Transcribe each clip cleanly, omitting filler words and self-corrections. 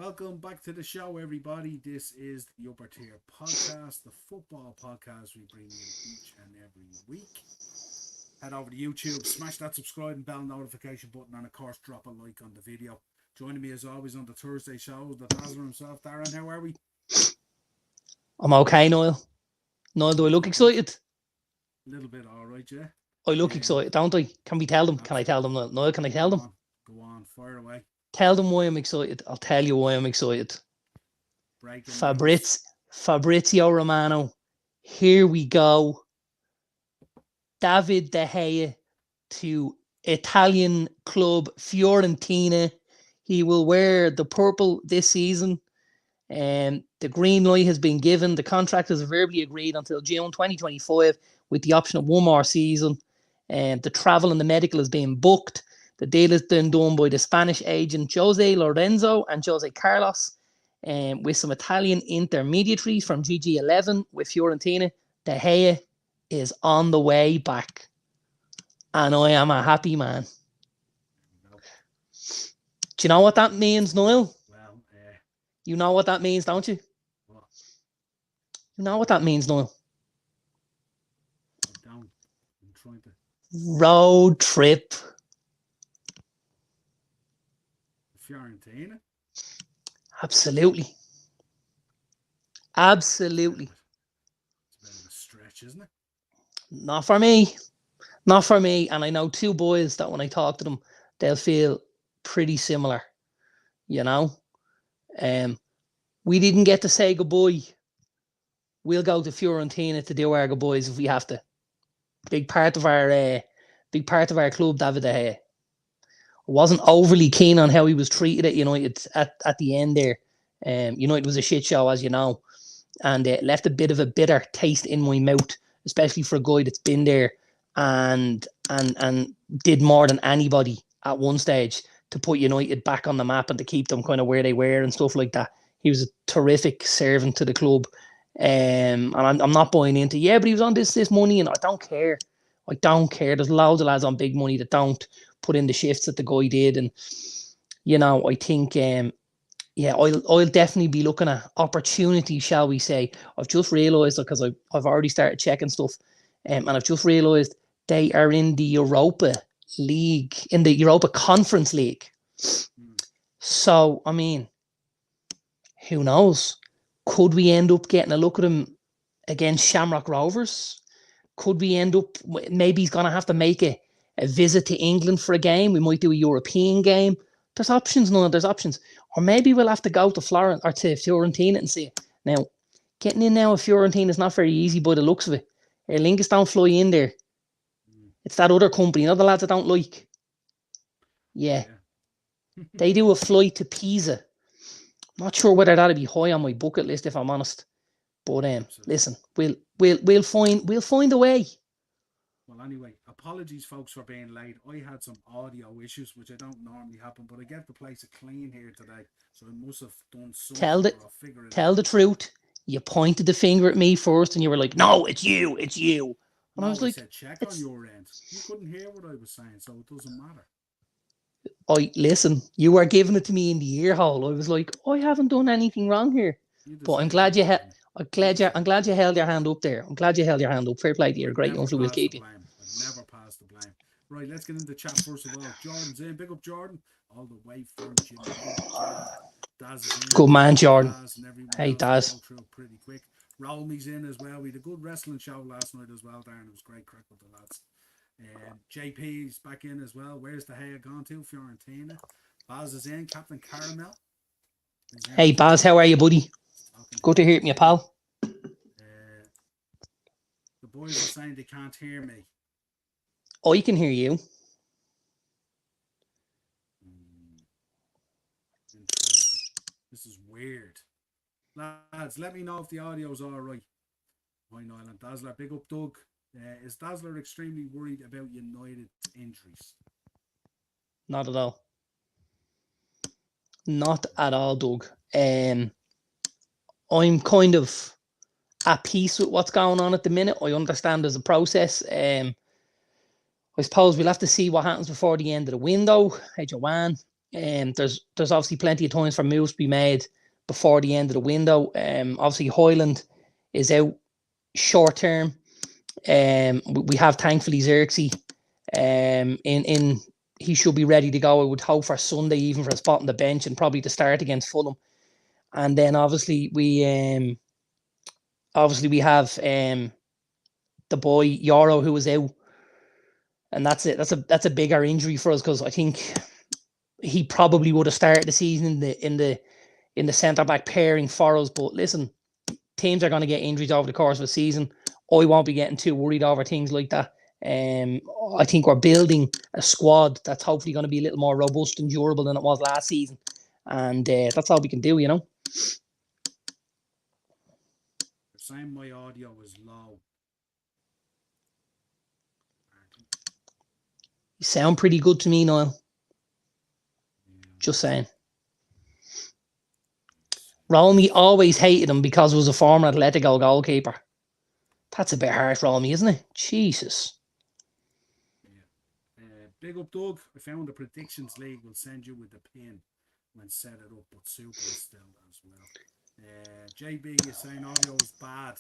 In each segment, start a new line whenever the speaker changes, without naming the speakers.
Welcome back to the show, everybody. This is the Upper Tier Podcast, the football podcast we bring you each and every week. Head over to YouTube, smash that subscribe and bell notification button, and of course, drop a like on the video. Joining me as always on the Thursday show, the Dazzler himself, Darren. How are we?
I'm okay, Niall. Niall, do I look excited?
A little bit, all right, yeah.
I look excited, don't I? Can we tell them? Can I tell them, Niall? Can I tell them?
Go on, fire away.
Tell them why I'm excited. I'll tell you why I'm excited. Fabrizio Romano. Here we go. David De Gea to Italian club Fiorentina. He will wear the purple this season. The green light has been given. The contract is verbally agreed until June 2025 with the option of one more season. The travel and the medical is being booked. The deal has been done by the Spanish agent Jose Lorenzo and Jose Carlos, with some Italian intermediaries from GG11 with Fiorentina. De Gea is on the way back, and I am a happy man. Do you know what that means, Niall?
Well,
you know what that means, don't you?
What?
You know what that means, Niall?
I don't. I'm trying to.
Road trip.
Fiorentina?
Absolutely.
It's a bit of a stretch, isn't it?
Not for me. Not for me. And I know two boys that when I talk to them, they'll feel pretty similar. You know? We didn't get to say goodbye. We'll go to Fiorentina to do our goodbyes if we have to. Big part of our club, David De Gea. I wasn't overly keen on how he was treated at United at the end there. United was a shit show, as you know, and it left a bit of a bitter taste in my mouth, especially for a guy that's been there and did more than anybody at one stage to put United back on the map and to keep them kind of where they were and stuff like that. He was a terrific servant to the club, and I'm not buying into but he was on this money, and I don't care. I don't care. There's loads of lads on big money that don't put in the shifts that the guy did, and I think I'll definitely be looking at opportunities, shall we say. I've just realised, because I've already started checking stuff, and I've just realised they are in the Europa League, in the Europa Conference League. So I mean, who knows? Could we end up getting a look at him against Shamrock Rovers? Could we end up, maybe he's going to have to make a visit to England for a game? We might do a European game. There's options, there's options. Or maybe we'll have to go to Florence or to Fiorentina and see it. Now, getting in now with Fiorentina is not very easy by the looks of it. Aer Lingus don't fly in there. It's that other company, the lads I don't like. Yeah. They do a flight to Pisa. Not sure whether that'd be high on my bucket list, if I'm honest. But listen, we'll find a way.
Well, anyway, apologies, folks, for being late. I had some audio issues, which I don't normally happen, but I get the place clean here today, so I must have done something.
Tell the truth. You pointed the finger at me first, and you were like, "No, it's you, it's you." And I was like,
said, "Check on your end." You couldn't hear what I was saying, so it doesn't matter.
Listen. You were giving it to me in the ear hole. I was like, I haven't done anything wrong here, but I'm glad you had. I'm glad you held your hand up there. I'm glad you held your hand up. Fair play to you. You're great. Hopefully we'll keep you.
I've never passed the blame. Right, let's get into chat first of all. Jordan's in. Big up Jordan. All the way from Daz.
Good man, Jordan. Hey, Daz.
Pretty quick. Rolmy's in as well. We had a good wrestling show last night as well, Darren. It was great crack with the lads. JP's back in as well. Where's the Gea gone to? Fiorentina. Baz is in. Captain Caramel.
Hey, Baz. How are you, buddy? Good to hear from you, pal.
The boys are saying they can't hear me.
Oh, you can hear you.
Interesting. This is weird. Lads, let me know if the audio's all right. Hi, Niall and Dazzler. Big up, Doug. Is Dazzler extremely worried about United's injuries?
Not at all. Not at all, Doug. I'm kind of at peace with what's going on at the minute. I understand there's a process. I suppose we'll have to see what happens before the end of the window. Hey, Joanne. There's obviously plenty of times for moves to be made before the end of the window. Obviously Hoyland is out short term. We have thankfully Xerxes. In he should be ready to go. I would hope for Sunday, even for a spot on the bench, and probably to start against Fulham. And then obviously we have the boy Yoro, who was out, and that's it. That's a bigger injury for us, because I think he probably would have started the season in the centre back pairing for us. But listen, teams are going to get injuries over the course of a season. I won't be getting too worried over things like that. I think we're building a squad that's hopefully going to be a little more robust and durable than it was last season, and that's all we can do, you know.
They're saying my audio is low.
You sound pretty good to me, Niall. Just saying. Romy always hated him because he was a former Atletico goalkeeper. That's a bit harsh, Romy, isn't it? Jesus.
Big up, Doug. I found the predictions league. Will send you with the pin when set it up, but Super is still as well. JB is saying audio is bad.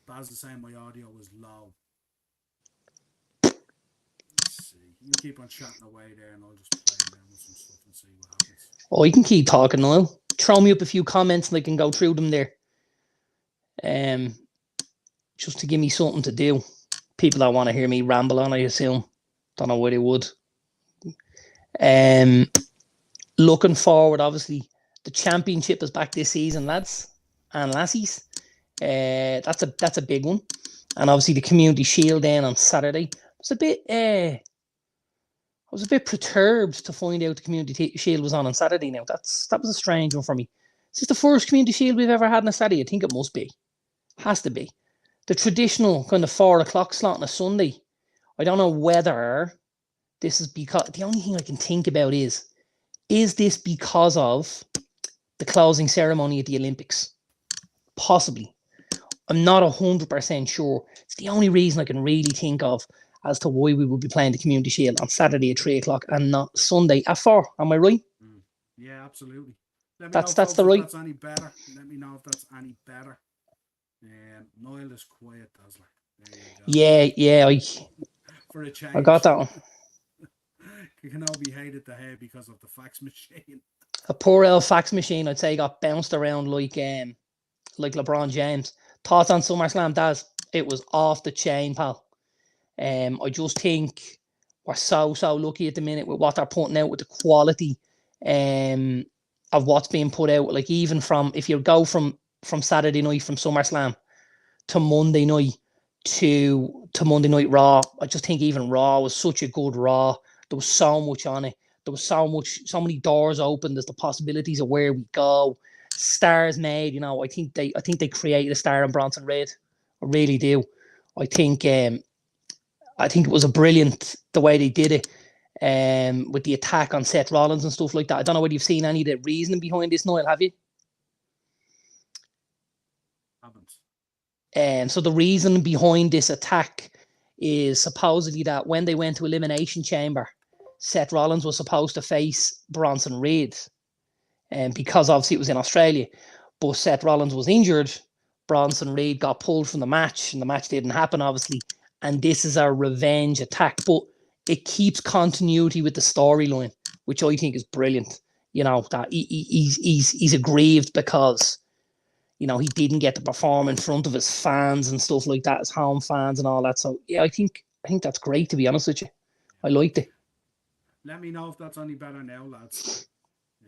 Baz is saying my audio is low. Let's see. You keep on chatting away there, and I'll just play around with some stuff and see what happens.
Oh, you can keep talking, Niall. Throw me up a few comments and I can go through them there. Just to give me something to do. People that want to hear me ramble on, I assume. Don't know where they would. Looking forward, obviously, the championship is back this season, lads and lassies. That's a big one. And obviously the Community Shield then on Saturday. I was a bit perturbed to find out the Community Shield was on Saturday now. That was a strange one for me. Is this the first Community Shield we've ever had on a Saturday? I think it must be. Has to be. The traditional kind of 4 o'clock slot on a Sunday. I don't know whether this is because... The only thing I can think about is this because of the closing ceremony at the Olympics? Possibly. I'm not 100% sure. It's the only reason I can really think of as to why we would be playing the Community Shield on Saturday at 3 o'clock and not Sunday at 4. Am I right?
Yeah, absolutely.
That's the right.
That's any better. Let me know if that's any better. Niall is quiet, Dazzler.
Yeah.
For a change.
I got that one.
You can all be hated to hear because of the fax machine.
A poor old fax machine, I'd say, got bounced around like LeBron James. Thoughts on SummerSlam, Daz? It was off the chain, pal. I just think we're so lucky at the minute with what they're putting out, with the quality of what's being put out. Like, even from, if you go from Saturday night, from SummerSlam to Monday night to Monday Night Raw, I just think even Raw was such a good Raw. There was so much on it. There was so many doors open. There's the possibilities of where we go. Stars made, you know. I think they created a star in Bronson Reed. I really do. I think it was a brilliant the way they did it, with the attack on Seth Rollins and stuff like that. I don't know whether you've seen any of the reasoning behind this, Niall, have you?
Haven't.
So the reason behind this attack is supposedly that when they went to Elimination Chamber, Seth Rollins was supposed to face Bronson Reed, because obviously it was in Australia, but Seth Rollins was injured. Bronson Reed got pulled from the match, and the match didn't happen, obviously. And this is a revenge attack, but it keeps continuity with the storyline, which I think is brilliant. You know, that he's aggrieved because, you know, he didn't get to perform in front of his fans and stuff like that, his home fans and all that. So yeah, I think that's great, to be honest with you. I liked it.
Let me know if that's any better now, lads. I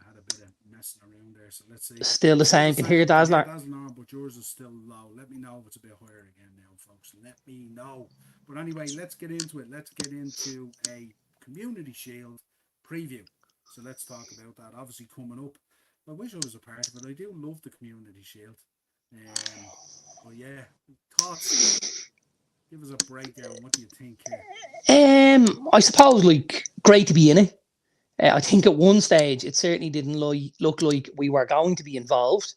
had a bit of messing around there, so let's see.
Still the same. Can hear Dazzler.
On, but yours is still low. Let me know if it's a bit higher again now, folks. Let me know. But anyway, let's get into it. Let's get into a Community Shield preview. So let's talk about that. Obviously coming up. I wish I was a part of it. I do love the Community Shield. But yeah, thoughts. Give us a breakdown. What do you think here?
I suppose, like, great to be in it. I think at one stage it certainly didn't look like we were going to be involved,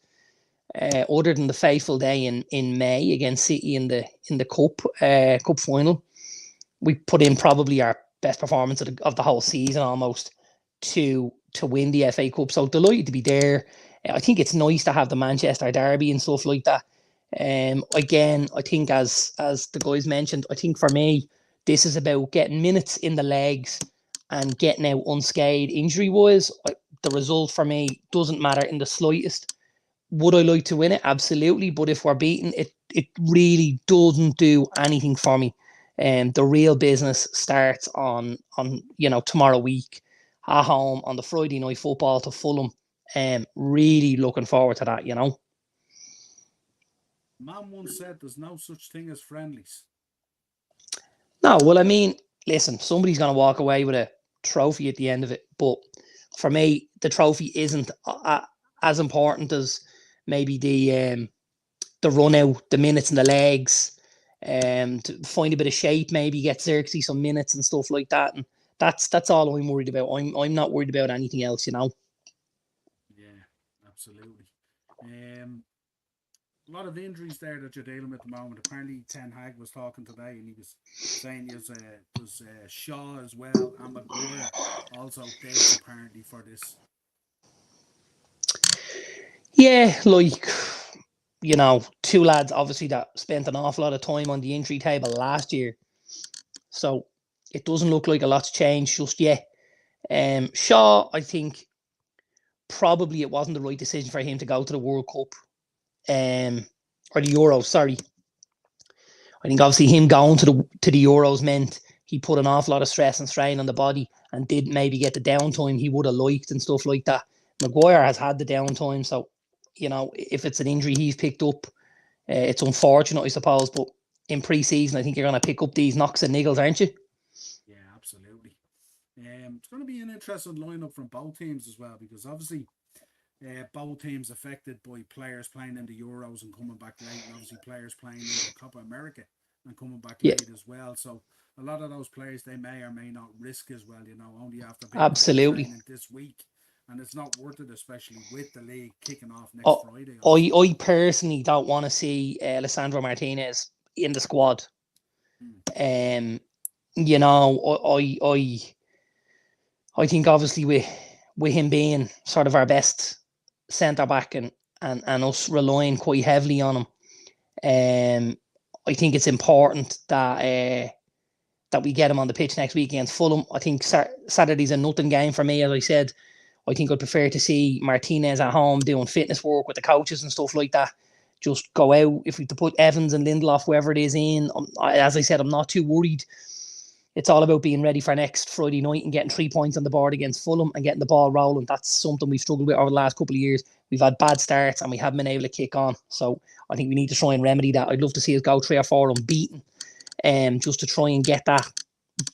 other than the fateful day in May against City in the cup final. We put in probably our best performance of the whole season almost to win the FA Cup. So delighted to be there. I think it's nice to have the Manchester derby and stuff like that. Again, I think as the guys mentioned, I think for me, this is about getting minutes in the legs and getting out unscathed injury-wise. The result for me doesn't matter in the slightest. Would I like to win it? Absolutely. But if we're beaten, it really doesn't do anything for me. The real business starts on tomorrow week at home on the Friday night football to Fulham. Really looking forward to that,
Man once said there's no such thing as friendlies.
No, well, I mean, listen, somebody's going to walk away with a trophy at the end of it. But for me, the trophy isn't as important as maybe the run out, the minutes in the legs, to find a bit of shape, maybe get Xerxes some minutes and stuff like that. And that's all I'm worried about. I'm not worried about anything else,
Yeah, absolutely. A lot of injuries there that you're dealing with at the moment. Apparently, Ten Hag was talking today, and he was saying there's Shaw as well, and Maguire also dead apparently for this.
Yeah, like, two lads obviously that spent an awful lot of time on the injury table last year. So it doesn't look like a lot's changed just yet. Shaw, I think probably it wasn't the right decision for him to go to the World Cup. Or the Euros, sorry. I think obviously him going to the Euros meant he put an awful lot of stress and strain on the body and didn't maybe get the downtime he would have liked and stuff like that. Maguire has had the downtime, so if it's an injury he's picked up, it's unfortunate, I suppose. But in pre-season, I think you're going to pick up these knocks and niggles, aren't you?
Yeah, absolutely. It's going to be an interesting lineup from both teams as well, because obviously both teams affected by players playing in the Euros and coming back late, and obviously players playing in the Copa America and coming back late as well. So a lot of those players, they may or may not risk as well, only after being
absolutely
this week. And it's not worth it, especially with the league kicking off next Friday.
I personally don't want to see Alessandro Martinez in the squad. I think obviously with him being sort of our best centre back and us relying quite heavily on him, I think it's important that we get him on the pitch next week against Fulham. I think Saturday's a nothing game for me, as I said. I think I'd prefer to see Martinez at home doing fitness work with the coaches and stuff like that. Just go out. If we to put Evans and Lindelof, whoever it is in, as I said, I'm not too worried. It's all about being ready for next Friday night and getting 3 points on the board against Fulham and getting the ball rolling. That's something we've struggled with over the last couple of years. We've had bad starts and we haven't been able to kick on. So I think we need to try and remedy that. I'd love to see us go 3 or 4 unbeaten, just to try and get that,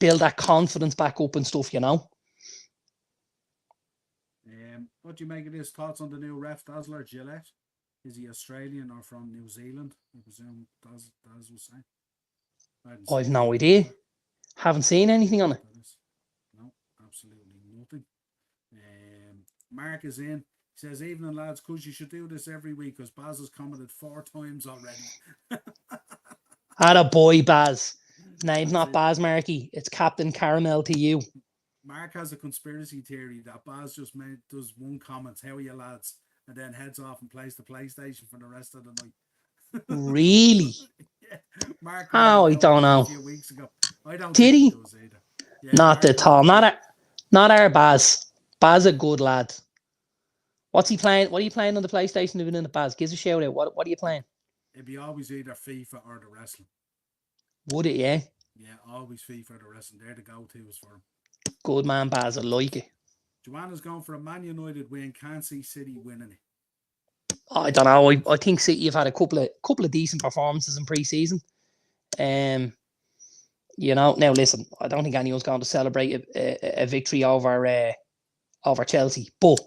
build that confidence back up and stuff,
What do you make of his thoughts on the new ref, Dazzler Gillette? Is he Australian or from New Zealand? I presume Daz was saying.
I've no idea. Haven't seen anything on it.
No, absolutely nothing. Mark is in. He says, "Evening lads, cuz you should do this every week because Baz has commented 4 times already."
Atta boy, Baz. Name's not Baz Markey. It's Captain Caramel to you.
Mark has a conspiracy theory that Baz just does one comment, "How are you lads?" and then heads off and plays the PlayStation for the rest of the night.
Really?
Yeah. Mark,
I don't know.
A few weeks ago. I don't
Did
think
he?
does either. Yeah,
not at all. Not our Baz. Baz a good lad. What's he playing? What are you playing on the PlayStation even in the Baz? Give us a shout out. What are you playing?
It'd be always either FIFA or the wrestling.
Would it, yeah?
Yeah, always FIFA or the wrestling. They're the go-tos for him.
Good man, Baz. I like it.
Joanna's going for a Man United win. Can't see City winning it.
I don't know. I think City have had a couple of decent performances in pre-season. Now listen, I don't think anyone's going to celebrate a victory over Chelsea, but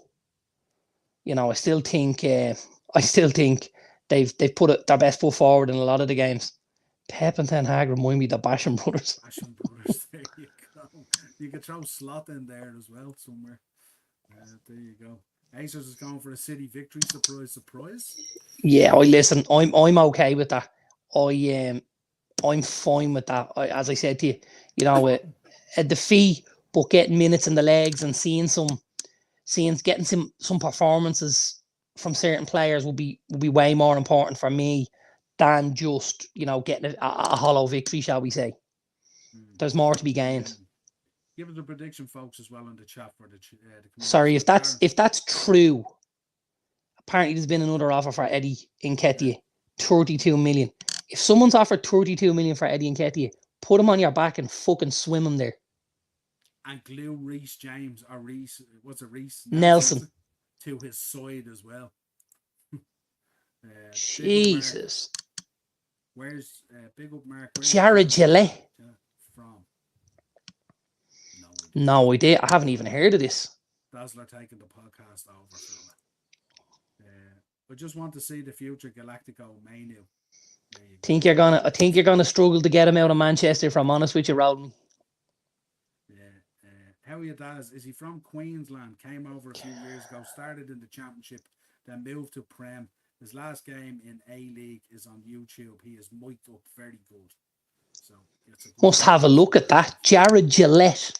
I still think they've put their best foot forward in a lot of the games. Pep and Ten Hag remind me of the Basham brothers.
Basham brothers, there you go. You could throw Slot in there as well somewhere. There you go. Acers is going for a City victory. Surprise.
Yeah, listen. I'm okay with that. I'm fine with that. As I said to you, a defeat, but getting minutes in the legs and getting some performances from certain players will be way more important for me than just getting a hollow victory, shall we say. There's more to be gained.
Give us a prediction, folks, as well in the chat for the
Sorry, if that's true, apparently there's been another offer for Eddie Nketiah, 32 million. If someone's offered 32 million for Eddie Nketiah, put him on your back and fucking swim him there.
And glue Reece James or Reece, what's it, Reece
Nelson
to his side as well.
Jesus.
Where's big up Mark?
Jared Gillette
from?
No idea. I haven't even heard of this.
Dazzler taking the podcast over. I just want to see the future Galactico Manu. I think you're gonna struggle to get him out of Manchester, if I'm honest with you, Rodney. How are you, Daz? Is he from Queensland? Came over a few years ago, started in the Championship, then moved to Prem. His last game in A-League is on YouTube. He is mic'd up very good. So
must have a look at that. Jared Gillette.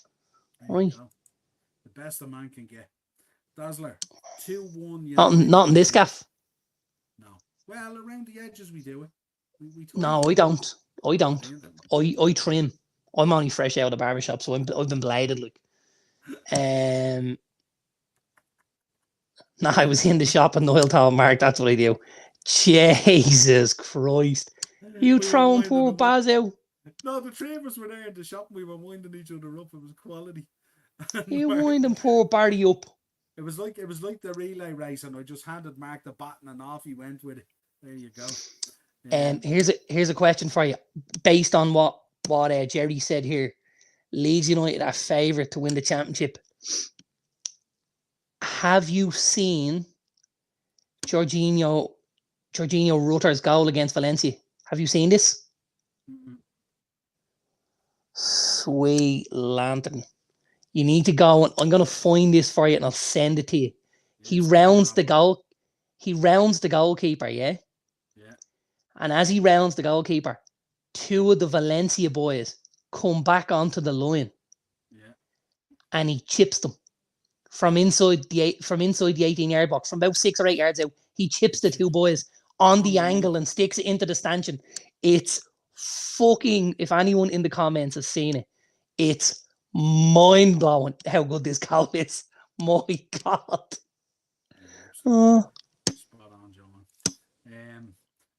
Right.
The best a man can get. Dazzler, 2-1.
Not in this gaff.
No. Well, around the edges we do it.
No, I don't. I trim. I'm only fresh out of the barbershop, so I've been bladed like. No, I was in the shop in Niall told Mark, that's what I do. Jesus Christ. You throwing poor Baz out.
No, the three of us were there in the shop and we were winding each other up. It was quality.
You winding poor Barry up.
It was like the relay race, and I just handed Mark the baton and off he went with it. There you go.
Here's a question for you. Based on what Jerry said here, Leeds United are favourite to win the championship. Have you seen Jorginho Rutter's goal against Valencia? Have you seen this? Mm-hmm. Sweet lantern. You need to go, and I'm going to find this for you and I'll send it to you. He rounds the goalkeeper, yeah? Yeah. And as he rounds the goalkeeper, two of the Valencia boys come back onto the line. Yeah. And he chips them from inside the 18-yard box, from about 6 or 8 yards out. He chips the two boys on the angle and sticks it into the stanchion. It's fucking, if anyone in the comments has seen it, it's mind-blowing how good this goal is. My God.
Spot on, John.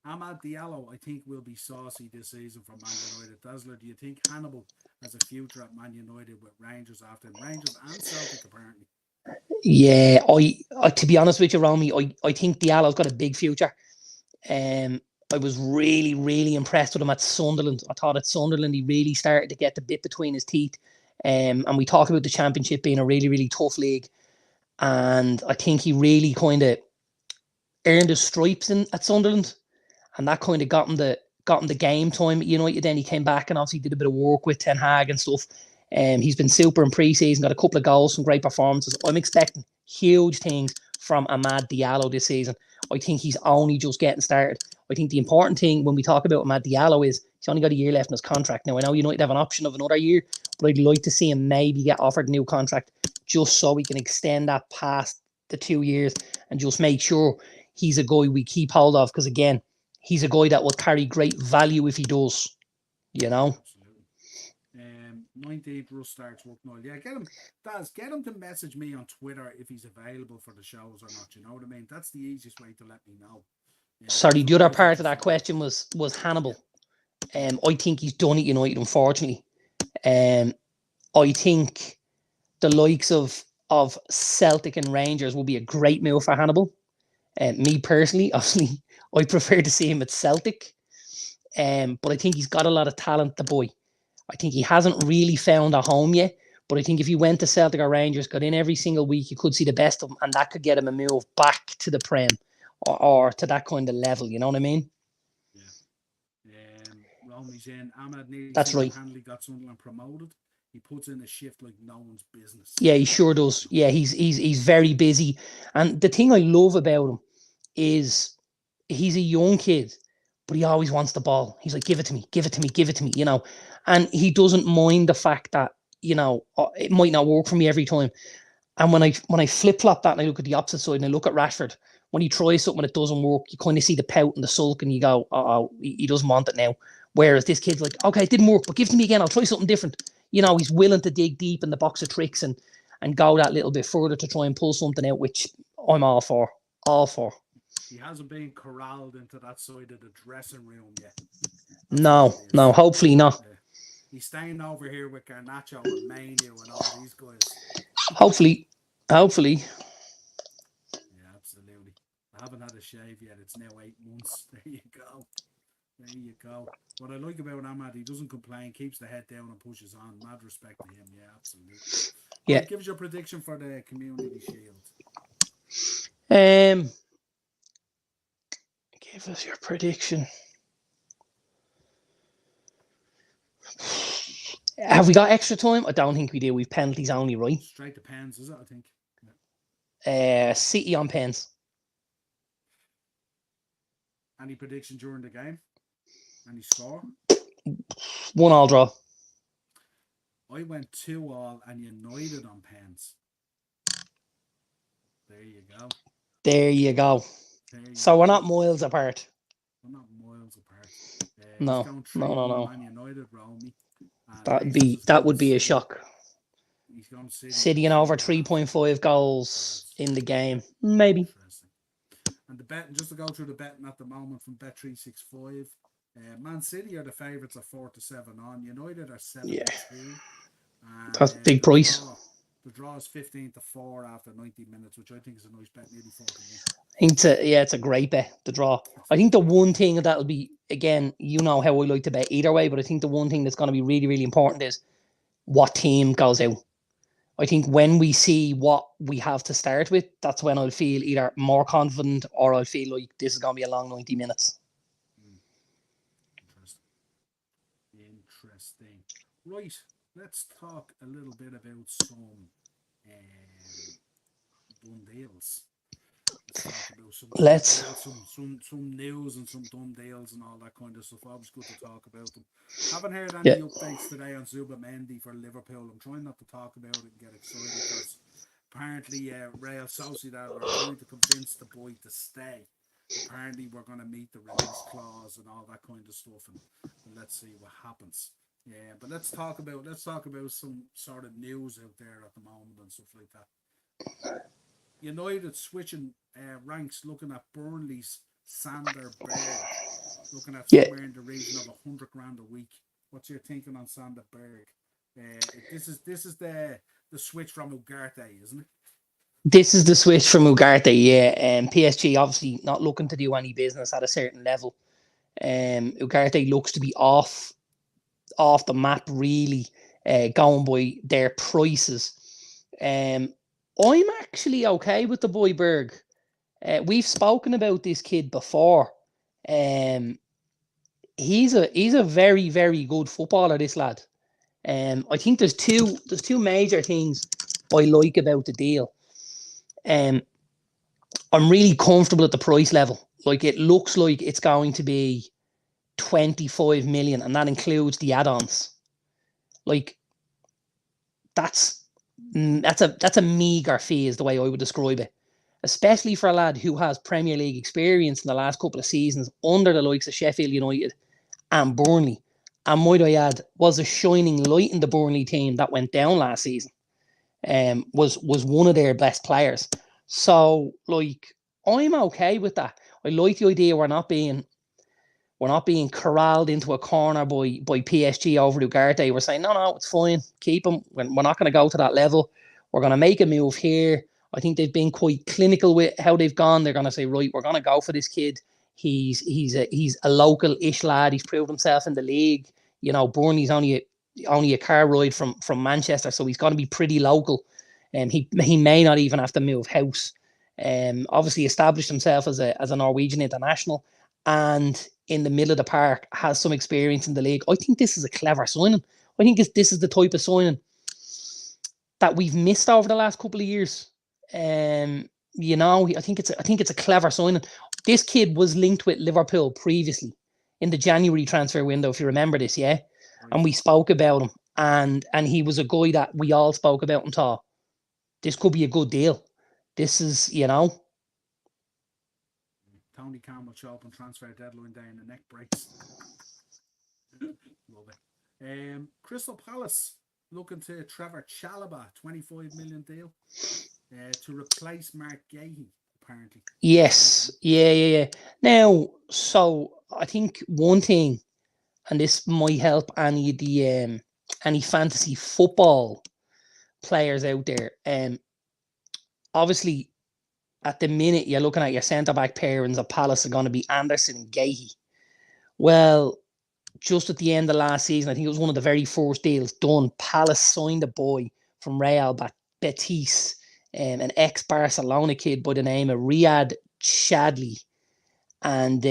Amad Diallo, I think, will be saucy this season for Man United. Dazzler, do you think Hannibal has a future at Man United with Rangers after Rangers and Celtic, apparently?
Yeah, I to be honest with you, Romy, I think Diallo's got a big future. I was really, really impressed with him at Sunderland. I thought at Sunderland he really started to get the bit between his teeth. And we talk about the Championship being a really, really tough league. And I think he really kind of earned his stripes at Sunderland. And that kind of got him the game time at United. Then he came back and obviously did a bit of work with Ten Hag and stuff. He's been super in pre-season, got a couple of goals, some great performances. I'm expecting huge things from Amad Diallo this season. I think he's only just getting started. I think the important thing when we talk about Amad Diallo is he's only got a year left in his contract. Now, I know United have an option of another year, but I'd like to see him maybe get offered a new contract just so we can extend that past the 2 years and just make sure he's a guy we keep hold of. Because, again, he's a guy that will carry great value if he does, you know?
19th Russ starts work now. Yeah, get him to message me on Twitter if he's available for the shows or not. You know what I mean? That's the easiest way to let me know.
Sorry, the other part of that question was Hannibal. I think he's done at United, unfortunately. I think the likes of Celtic and Rangers will be a great move for Hannibal. Me personally, obviously, I prefer to see him at Celtic. But I think he's got a lot of talent, the boy. I think he hasn't really found a home yet. But I think if he went to Celtic or Rangers, got in every single week, you could see the best of him, and that could get him a move back to the Prem or to that kind of level. You know what I mean?
Yeah. Romney's in. Ahmad needs.
That's right.
Hanley got Sunderland promoted. He puts in a shift like no one's business.
Yeah, he sure does. Yeah, he's very busy. And the thing I love about him is he's a young kid, but he always wants the ball. He's like, give it to me, you know. And he doesn't mind the fact that it might not work for me every time. And when I flip flop that and I look at the opposite side and I look at Rashford, when he tries something that doesn't work, you kind of see the pout and the sulk, and you go, "Oh, he doesn't want it now." Whereas this kid's like, "Okay, it didn't work, but give it to me again. I'll try something different." He's willing to dig deep in the box of tricks and go that little bit further to try and pull something out, which I'm all for. All for.
He hasn't been corralled into that side of the dressing room yet.
No, hopefully not.
He's staying over here with Garnacho and Manu and all these guys.
Hopefully.
Yeah, absolutely. I haven't had a shave yet. It's now 8 months. There you go. What I like about Ahmad, he doesn't complain, keeps the head down and pushes on. Mad respect to him. Yeah, absolutely.
Yeah.
Right, give us your prediction for the Community Shield.
Give us your prediction. Have we got extra time? I don't think we do. We've penalties only, right?
Straight to pens, is it? I think.
Yeah. City on pens.
Any prediction during the game? Any score?
1-1 draw.
I went 2-2 and United on pens. There you go. So we're not miles apart.
No.
Man United, Romy.
That would be a shock.
He's gone
City and over 3.5 goals in the game. Maybe.
And the betting, just to go through the betting at the moment from Bet365, Man City are the favourites at 4-7 on. United are 7-2.
That's big price.
The draw is 15-4 after 90 minutes, which I think is a nice bet, nearly 40 minutes.
I think it's a great bet, the draw. I think the one thing that'll be, again, how I like to bet either way, but I think the one thing that's going to be really, really important is what team goes out. I think when we see what we have to start with, that's when I'll feel either more confident or I'll feel like this is going to be a long 90 minutes.
Interesting. Right, let's talk a little bit about some done deals.
Let's
some news and some done deals and all that kind of stuff. Always good to talk about them. Haven't heard any updates today on Zubimendi for Liverpool. I'm trying not to talk about it and get excited because apparently Real Sociedad are trying to convince the boy to stay. Apparently we're going to meet the release clause and all that kind of stuff, and let's see what happens. Yeah, but let's talk about some sort of news out there at the moment and stuff like that. United switching ranks, looking at Burnley's Sander Berg, looking at somewhere in the region of $100,000 a week. What's your thinking on Sander Berg? This is the switch from Ugarte, isn't it?
This is the switch from Ugarte, yeah. PSG obviously not looking to do any business at a certain level. Ugarte looks to be off the map, really, going by their prices. I'm actually okay with the boy Berg. We've spoken about this kid before. He's a very, very good footballer, this lad. I think there's two major things I like about the deal. I'm really comfortable at the price level. Like, it looks like it's going to be 25 million, and that includes the add-ons. Like, that's a meager fee is the way I would describe it, especially for a lad who has Premier League experience in the last couple of seasons under the likes of Sheffield United and Burnley, and might I add, was a shining light in the Burnley team that went down last season. Was one of their best players. So, like, I'm okay with that. I like the idea we're not being corralled into a corner by PSG over Ugarte. We're saying, no, it's fine. Keep him. We're not going to go to that level. We're going to make a move here. I think they've been quite clinical with how they've gone. They're going to say, right, we're going to go for this kid. He's a local-ish lad. He's proved himself in the league. Burnley's only a car ride from Manchester, so he's going to be pretty local. He may not even have to move house. Obviously established himself as a Norwegian international, and in the middle of the park, has some experience in the league. I think this is a clever signing. I think this is the type of signing that we've missed over the last couple of years. I think it's a clever signing. This kid was linked with Liverpool previously in the January transfer window, if you remember this, yeah? And we spoke about him. and he was a guy that we all spoke about and thought, this could be a good deal. This is,
Tony Khan will show up on transfer deadline day in the neck breaks. Love it. Crystal Palace looking to Trevor Chalobah, 25 million deal to replace Mark Gahey, apparently.
Yes. Yeah. Now, so I think one thing, and this might help any of the any fantasy football players out there. Obviously, at the minute you're looking at your centre back pairings of Palace are going to be Anderson and Gahey. Well, just at the end of last season, I think it was one of the very first deals done. Palace signed a boy from Real Betis, an ex-Barcelona kid by the name of Riyad Shadley, and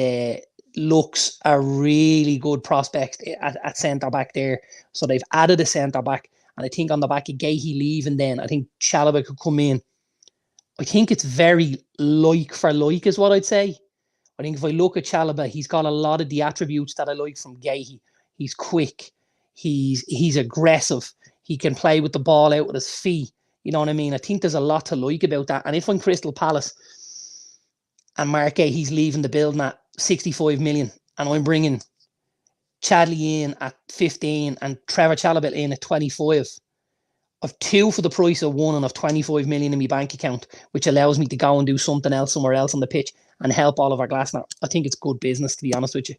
looks a really good prospect at centre back there. So they've added a centre back, and I think on the back of Gahey leaving, then I think Chalobah could come in. I think it's very like for like, is what I'd say. I think if I look at Chalobah, he's got a lot of the attributes that I like from Gahey. He's quick. He's aggressive. He can play with the ball out with his feet. You know what I mean? I think there's a lot to like about that. And if I'm Crystal Palace and Mark Gahey's leaving the building at 65 million and I'm bringing Chadley in at 15 and Trevor Chalobah in at 25, I've two for the price of one and I've 25 million in my bank account, which allows me to go and do something else somewhere else on the pitch and help Oliver Glasner. I think it's good business, to be honest with you.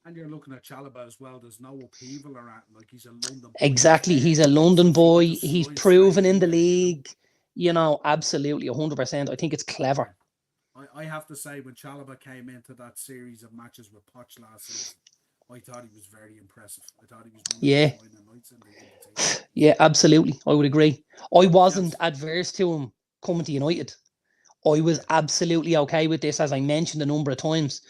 And you're looking at Chalobah as well. There's no upheaval around. Like, he's a London boy.
Exactly. He's a London boy. He's proven in the league. Absolutely 100%. I think it's clever.
I have to say, when Chalobah came into that series of matches with Poch last season, I thought he was very impressive. I thought he was one of the shining lights in the team.
Yeah, absolutely. I would agree. I wasn't adverse to him coming to United. I was absolutely okay with this, as I mentioned a number of times.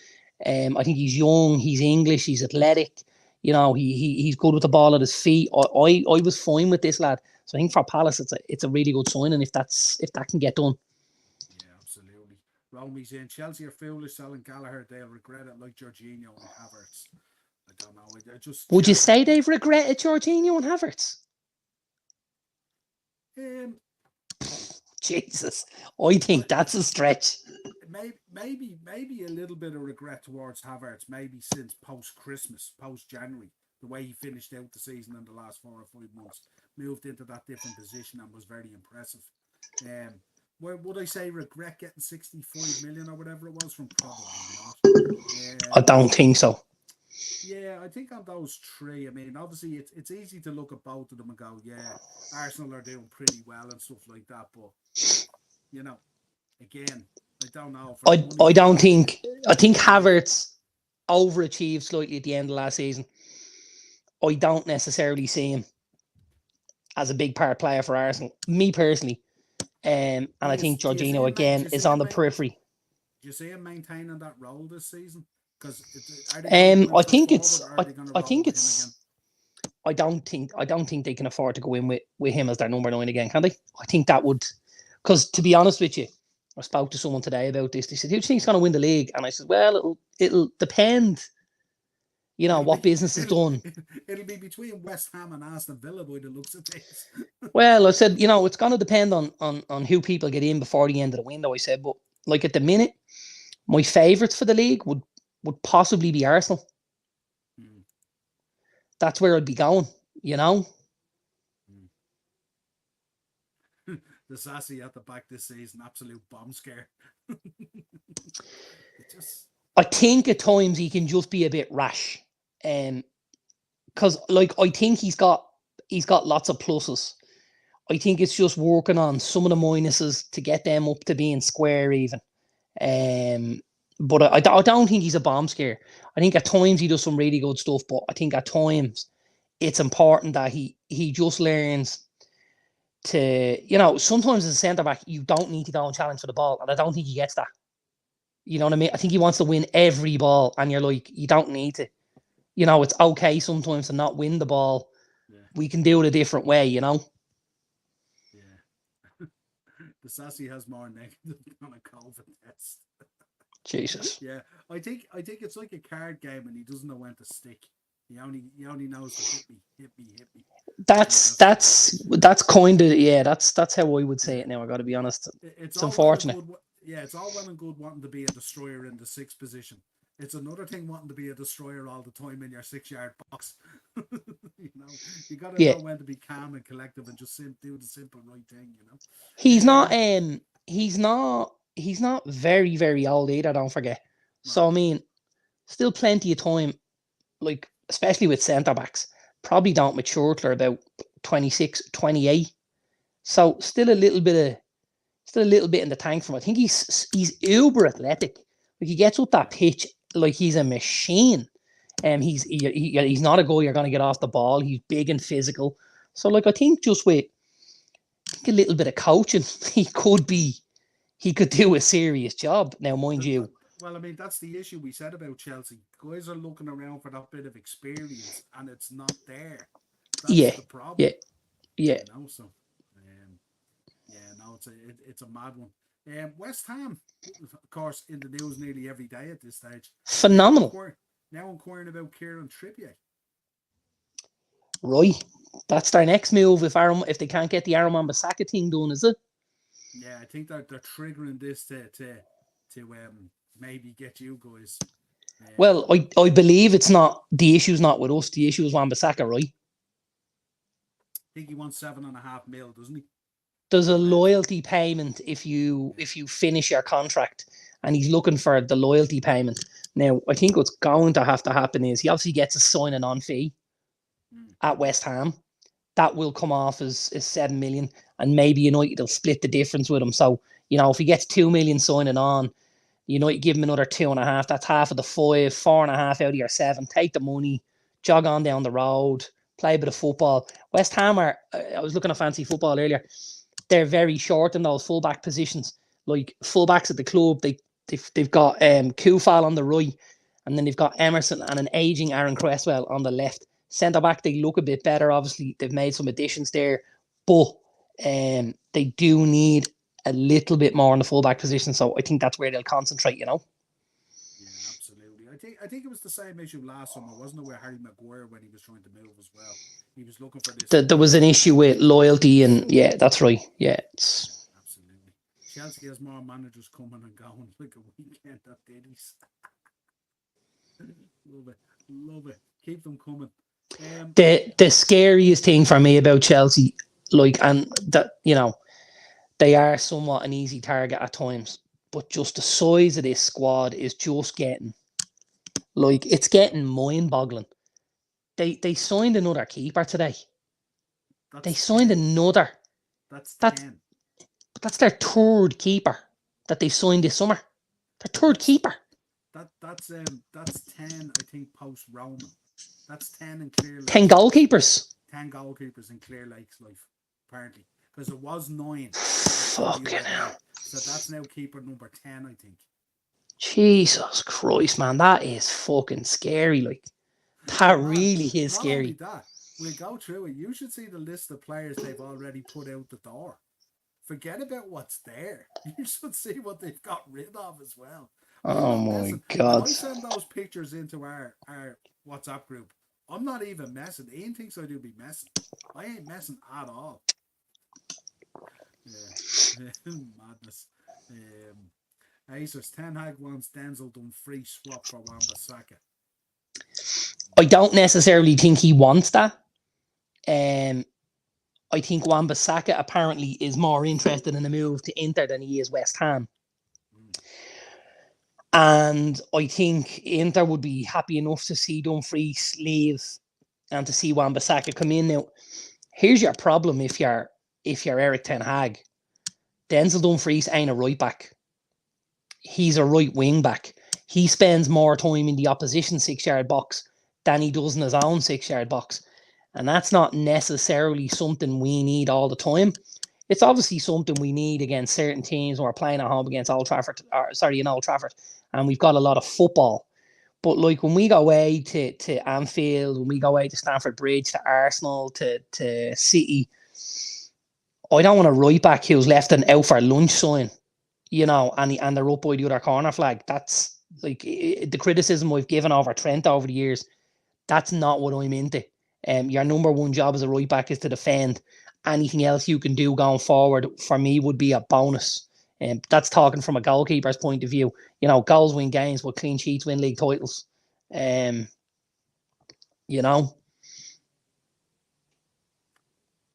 I think he's young, he's English, he's athletic. He's good with the ball at his feet. I was fine with this lad. So I think for Palace, it's a really good signing if that can get done.
Yeah, absolutely. Romy's in. Chelsea are foolish selling Gallagher. They'll regret it, like Jorginho and Havertz. I don't know.
Would you say they've regretted Jorginho and Havertz? Jesus, I think that's a stretch.
Maybe a little bit of regret towards Havertz, maybe since post-Christmas, post-January, the way he finished out the season in the last 4 or 5 months, moved into that different position and was very impressive. Would I say regret getting 65 million or whatever it was from? Probably not.
I don't think so.
Yeah, I think on those three, I mean, obviously it's easy to look at both of them and go, yeah, Arsenal are doing pretty well and stuff like that. But, again, I don't know. I think Havertz overachieved slightly at the end of last season. I don't necessarily see him as a big part player for Arsenal, me personally. And I think Jorginho, again, is on the periphery. Do you see him maintaining that role this season? Because
I don't think they can afford to go in with him as their number 9 again, can they? I think that would, because to be honest with you, I spoke to someone today about this. They said, "Who do you think is going to win the league?" And I said, "Well, it'll depend. What business is done.
It'll be between West Ham and Aston Villa by the looks of things."
Well, I said, it's going to depend on who people get in before the end of the window. I said, but like at the minute, my favourites for the league would possibly be Arsenal. That's where I'd be going,
The Sassy at the back this season, absolute bomb scare.
I think at times he can just be a bit rash. Because I think he's got lots of pluses. I think it's just working on some of the minuses to get them up to being square even. But I don't think he's a bomb scare. I think at times he does some really good stuff, but I think at times it's important that he just learns to, sometimes as a centre-back, you don't need to go and challenge for the ball, and I don't think he gets that. You know what I mean? I think he wants to win every ball, and you're like, you don't need to. It's okay sometimes to not win the ball. Yeah. We can do it a different way,
Yeah. The Sassy has more negative on a COVID test.
Jesus.
Yeah, I think it's like a card game, and he doesn't know when to stick. He only knows to hit me.
That's kind of that's how I would say it now. I got to be honest.
It's
It's
all well and
unfortunate.
good. Yeah, it's all well and good wanting to be a destroyer in the sixth position. It's another thing wanting to be a destroyer all the time in your 6 yard box. you know, you got to
Yeah,
know when to be calm and collective and just do the simple right thing.
he's not
Um,
he's not very very old either. Don't forget.
no,
So I mean, still plenty of time. Like especially with centre backs, probably don't mature till about 26, 28. So still a little bit in the tank from him. I think he's uber athletic. Like he gets up that
yeah,
pitch like he's a machine. He's not a guy you're going to get off the ball. He's big and physical. So like I think just with a little bit of coaching, he could do a serious job. Now, mind
that, that,
you,
well, I mean, that's the issue we said about Chelsea. Guys are looking around for that bit of experience, and it's not there. That's
yeah,
the
yeah,
problem.
yeah,
So yeah, no, it's a mad one. West Ham, of course, in the news nearly every day at this stage. Now
phenomenal.
inquiring about Kieran Trippier.
Right, that's their next move if they can't get the Aaron Wan-Bissaka thing done, is it?
Yeah, I think they're triggering this to maybe get you guys.
Well, I believe it's not the issue's not with us. The issue is Wan-Bissaka, right?
I think he wants 7.5 mil, doesn't he?
There's a
Rent.
loyalty payment if you finish your contract, and he's looking for the loyalty payment. Now, I think what's going to have to happen is he obviously gets a signing on fee
Mm.
at West Ham. That will come off as 7 million, and maybe United will split the difference with him. So, if he gets 2 million signing on, United give him another 2.5. That's half of the 5, 4.5 out of your 7. Take the money, jog on down the road, play a bit of football. West Ham are, I was looking at fancy football earlier. They're very short in those fullback positions. Like fullbacks at the club, they've got Kufal on the right, and then they've got Emerson and an aging Aaron Cresswell on the left. Centre back, they look a bit better. Obviously, they've made some additions there, but they do need a little bit more in the fullback position. So I think that's where they'll concentrate.
Yeah, absolutely. I think it was the same issue last summer, wasn't it, with Harry Maguire when he was trying to move as well. He was looking for this
There was an
loyalty
issue
payment.
with loyalty, and yeah, that's right. Yeah,
Yeah, absolutely. Chelsea has more managers coming and going like a weekend at Diddy's. Love it. Love it. Keep them coming.
the scariest thing for me about Chelsea, like, and that they are somewhat an easy target at times, but just the size of this squad is just it's getting mind boggling. They signed another keeper today. They
That's
signed
10.
another.
That's
That
10.
that's their third keeper that they signed this summer. Their third
That's
keeper.
that's 10, I think, post Roman. That's 10 in Clear
10
Lake's life.
goalkeepers.
10 goalkeepers in Clear Lake's life, apparently. Because it was 9 until the
Fucking
other
hell.
day. So that's now keeper number 10, I think.
Jesus Christ, man. That is fucking scary. Like, that
And man,
really is
not only
scary.
that, we'll go through it. You should see the list of players they've already put out the door. Forget about what's there. You should see what they've got rid of as well. I'm
Oh
not
my
messing. When
God.
I send those pictures into our WhatsApp group, I'm not even messing. Ian thinks I do be messing. I ain't messing at all. Yeah. Madness. Aces, Ten Hag wants Denzel Dumfries swap for Wan-Bissaka.
I don't necessarily think he wants that. I think Wan-Bissaka apparently is more interested in a move to Inter than he is West Ham. And I think Inter would be happy enough to see Dumfries leave and to see Wan-Bissaka come in. Now, here's your problem if you're Eric Ten Hag. Denzel Dumfries ain't a right back. He's a right wing back. He spends more time in the opposition 6-yard box than he does in his own 6-yard box. And that's not necessarily something we need all the time. It's obviously something we need against certain teams when we're playing at home against Old Trafford, in Old Trafford, and we've got a lot of football. But like when we go away to Anfield, when we go away to Stamford Bridge, to Arsenal, to City, I don't want a right back who's left an out for lunch sign, and they're up by the other corner flag. That's like the criticism we've given over Trent over the years. That's not what I'm into. Your number one job as a right back is to defend. Anything else you can do going forward, for me, would be a bonus. And that's talking from a goalkeeper's point of view. You know, goals win games, but clean sheets win league titles. You know.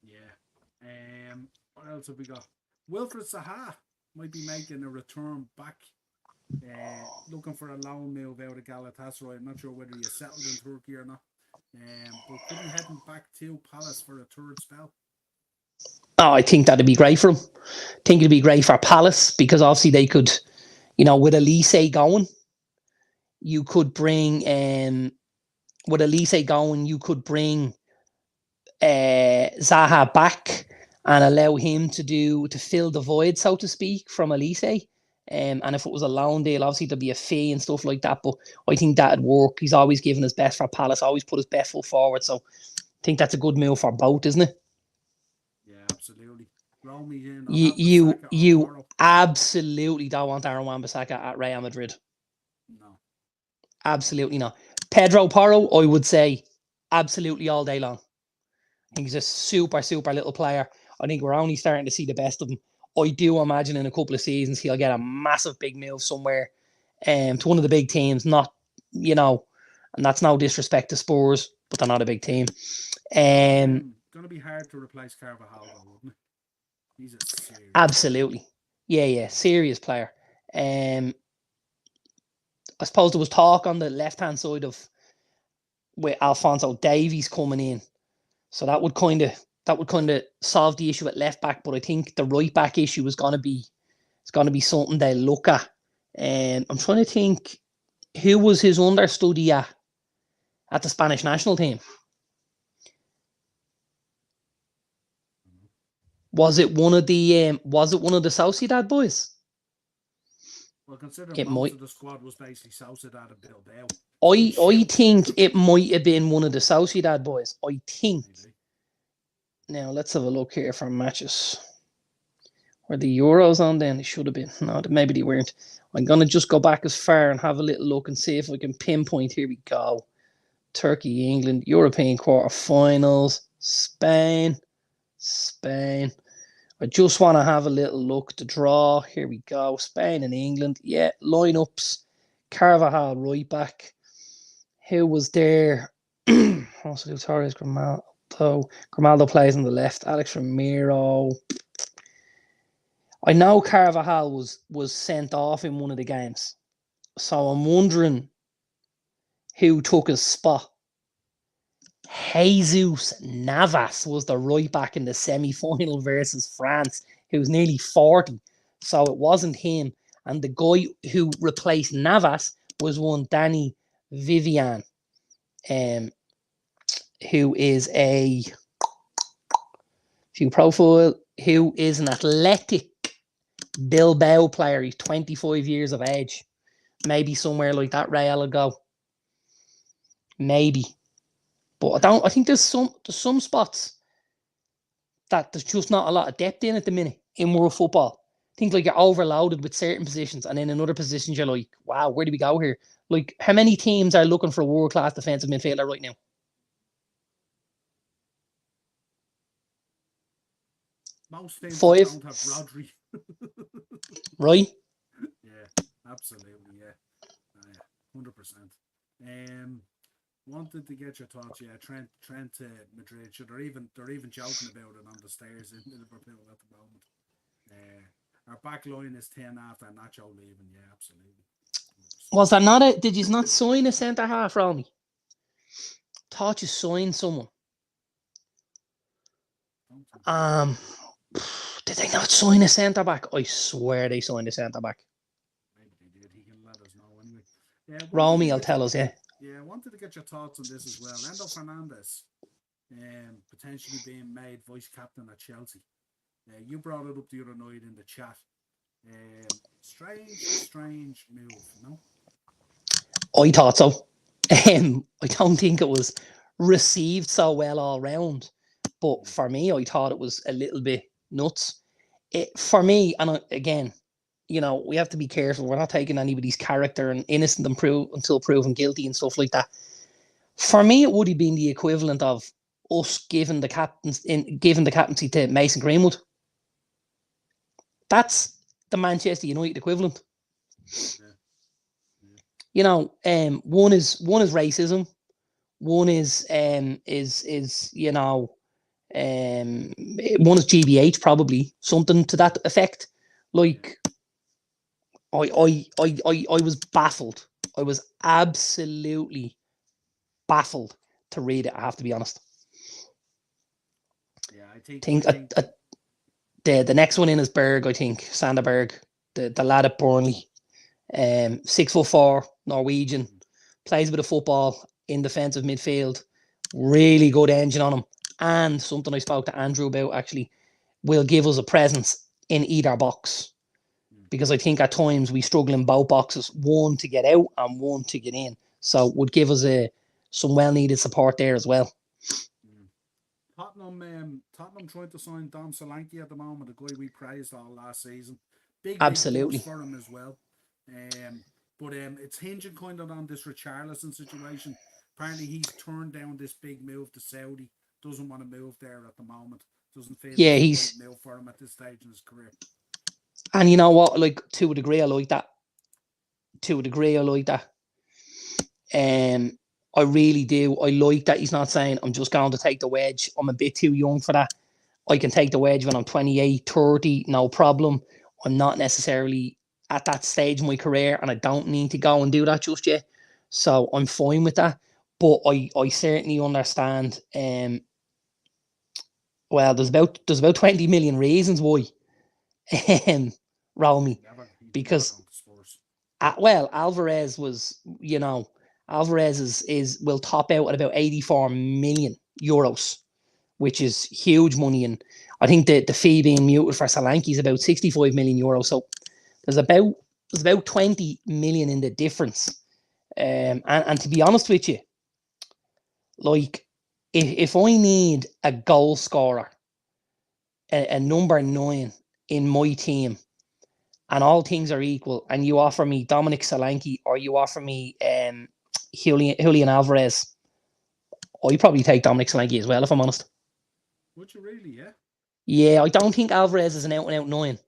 Yeah. What else have we got? Wilfred Zaha might be making a return back. Looking for a loan move out of Galatasaray. I'm not sure whether he is settled in Turkey or not. But could he heading back to Palace for a third spell?
Oh, I think that'd be great for him. I think it'd be great for Palace because obviously they could, you know, with Elise going, you could bring with Elise going, you could bring Zaha back and allow him to fill the void, so to speak, from Elise. And if it was a loan deal, obviously there'd be a fee and stuff like that. But I think that'd work. He's always given his best for Palace, always put his best foot forward. So I think that's a good move for both, isn't it?
Yeah, absolutely.
You absolutely don't want Aaron Wan-Bissaka at Real Madrid.
No.
Absolutely not. Pedro Porro, I would say, absolutely all day long. I think he's a super, super little player. I think we're only starting to see the best of him. I do imagine in a couple of seasons he'll get a massive big move somewhere to one of the big teams. Not, you know, and that's no disrespect to Spurs, but they're not a big team.
Going to be hard to replace Carvajal, though, wouldn't it? He's a serious
absolutely. Yeah, serious player. I suppose there was talk on the left-hand side of with Alphonso Davies coming in. So that would kind of solve the issue at left back, but I think the right back issue is going to be something they look at. I'm trying to think who was his understudy at the Spanish national team. Was it one of the Sociedad boys?
Well, considering most of the squad was basically Sociedad and Bilbao.
I think it might have been one of the Sociedad boys. I think. Maybe. Now, let's have a look here for matches. Were the Euros on then? They should have been. No, maybe they weren't. I'm going to just go back as far and have a little look and see if I can pinpoint. Here we go. Turkey, England, European quarterfinals, Spain. I just want to have a little look to draw. Here we go. Spain and England. Yeah, lineups. Carvajal right back. Who was there? Also, Torres, Grimaldo plays on the left. Alex Ramiro. I know Carvajal was sent off in one of the games. So I'm wondering who took his spot. Jesus Navas was the right back in the semi-final versus France, who's nearly 40. So it wasn't him. And the guy who replaced Navas was one Danny Vivian, who is a profile, who is an athletic Bilbao player. He's 25 years of age. Maybe somewhere like that Real will go. Maybe. But I think there's some spots that there's just not a lot of depth in at the minute in world football. I think like you're overloaded with certain positions, and then in other positions you're like, wow, where do we go here? Like, how many teams are looking for a world-class defensive midfielder right now?
Most teams
5
don't have Rodri.
Right?
Yeah, absolutely, yeah. 100%. Wanted to get your thoughts, yeah. Trent to Madrid. They're even joking about it on the stairs in Liverpool at the moment. Our back line is 10 after Nacho leaving, yeah, absolutely. 100%.
Was that not did you not sign a centre half, Romy? Thought you signed someone. Did they not sign a centre back? I swear they signed a centre back.
Maybe they did. He can let us know anyway. Yeah,
Romy will tell us, yeah.
Yeah, I wanted to get your thoughts on this as well. Endo Fernandez potentially being made vice captain at Chelsea. You brought it up the other night in the chat. Strange move, no?
I thought so. I don't think it was received so well all round. But for me, I thought it was a little bit nuts. For me, and again, you know, we have to be careful. We're not taking anybody's character and innocent until proven guilty and stuff like that. For me, it would have been the equivalent of us giving the captaincy to Mason Greenwood. That's the Manchester United equivalent.
Yeah.
One is racism. One is one is GBH, probably something to that effect. Like, I was baffled. I was absolutely baffled to read it. I have to be honest.
Yeah, I think
the next one in is Berg. I think Sander Berg, the lad at Burnley, 6'4", Norwegian, plays a bit of football in defensive midfield. Really good engine on him, and something I spoke to Andrew about actually, will give us a presence in either box, because I think at times we struggle in both boxes, one to get out and one to get in. So would give us some well needed support there as well.
Tottenham trying to sign Dom Solanke at the moment, a guy we praised all last season. Big
Absolutely
boost for him as well. But it's hinging kind of on this Richarlison situation. Apparently he's turned down this big move to Saudi. Doesn't want to move there at the moment. Doesn't feel it's the right move for him at this stage in his career.
And you know what? Like, to a degree, I like that. I really do. I like that he's not saying, I'm just going to take the wedge. I'm a bit too young for that. I can take the wedge when I'm 28, 30, no problem. I'm not necessarily at that stage in my career, and I don't need to go and do that just yet. So I'm fine with that. But I certainly understand. Well, there's about 20 million reasons why. Romy, because Alvarez was, Alvarez will top out at about 84 million euros, which is huge money. And I think the fee being muted for Solanke is about 65 million euros. So there's about 20 million in the difference. And to be honest with you, like, if I need a goal scorer, a number 9 in my team, and all things are equal, and you offer me Dominic Solanke or you offer me Julian Alvarez, I'd probably take Dominic Solanke as well, if I'm honest.
Would you really? Yeah.
Yeah, I don't think Alvarez is an out-and-out 9.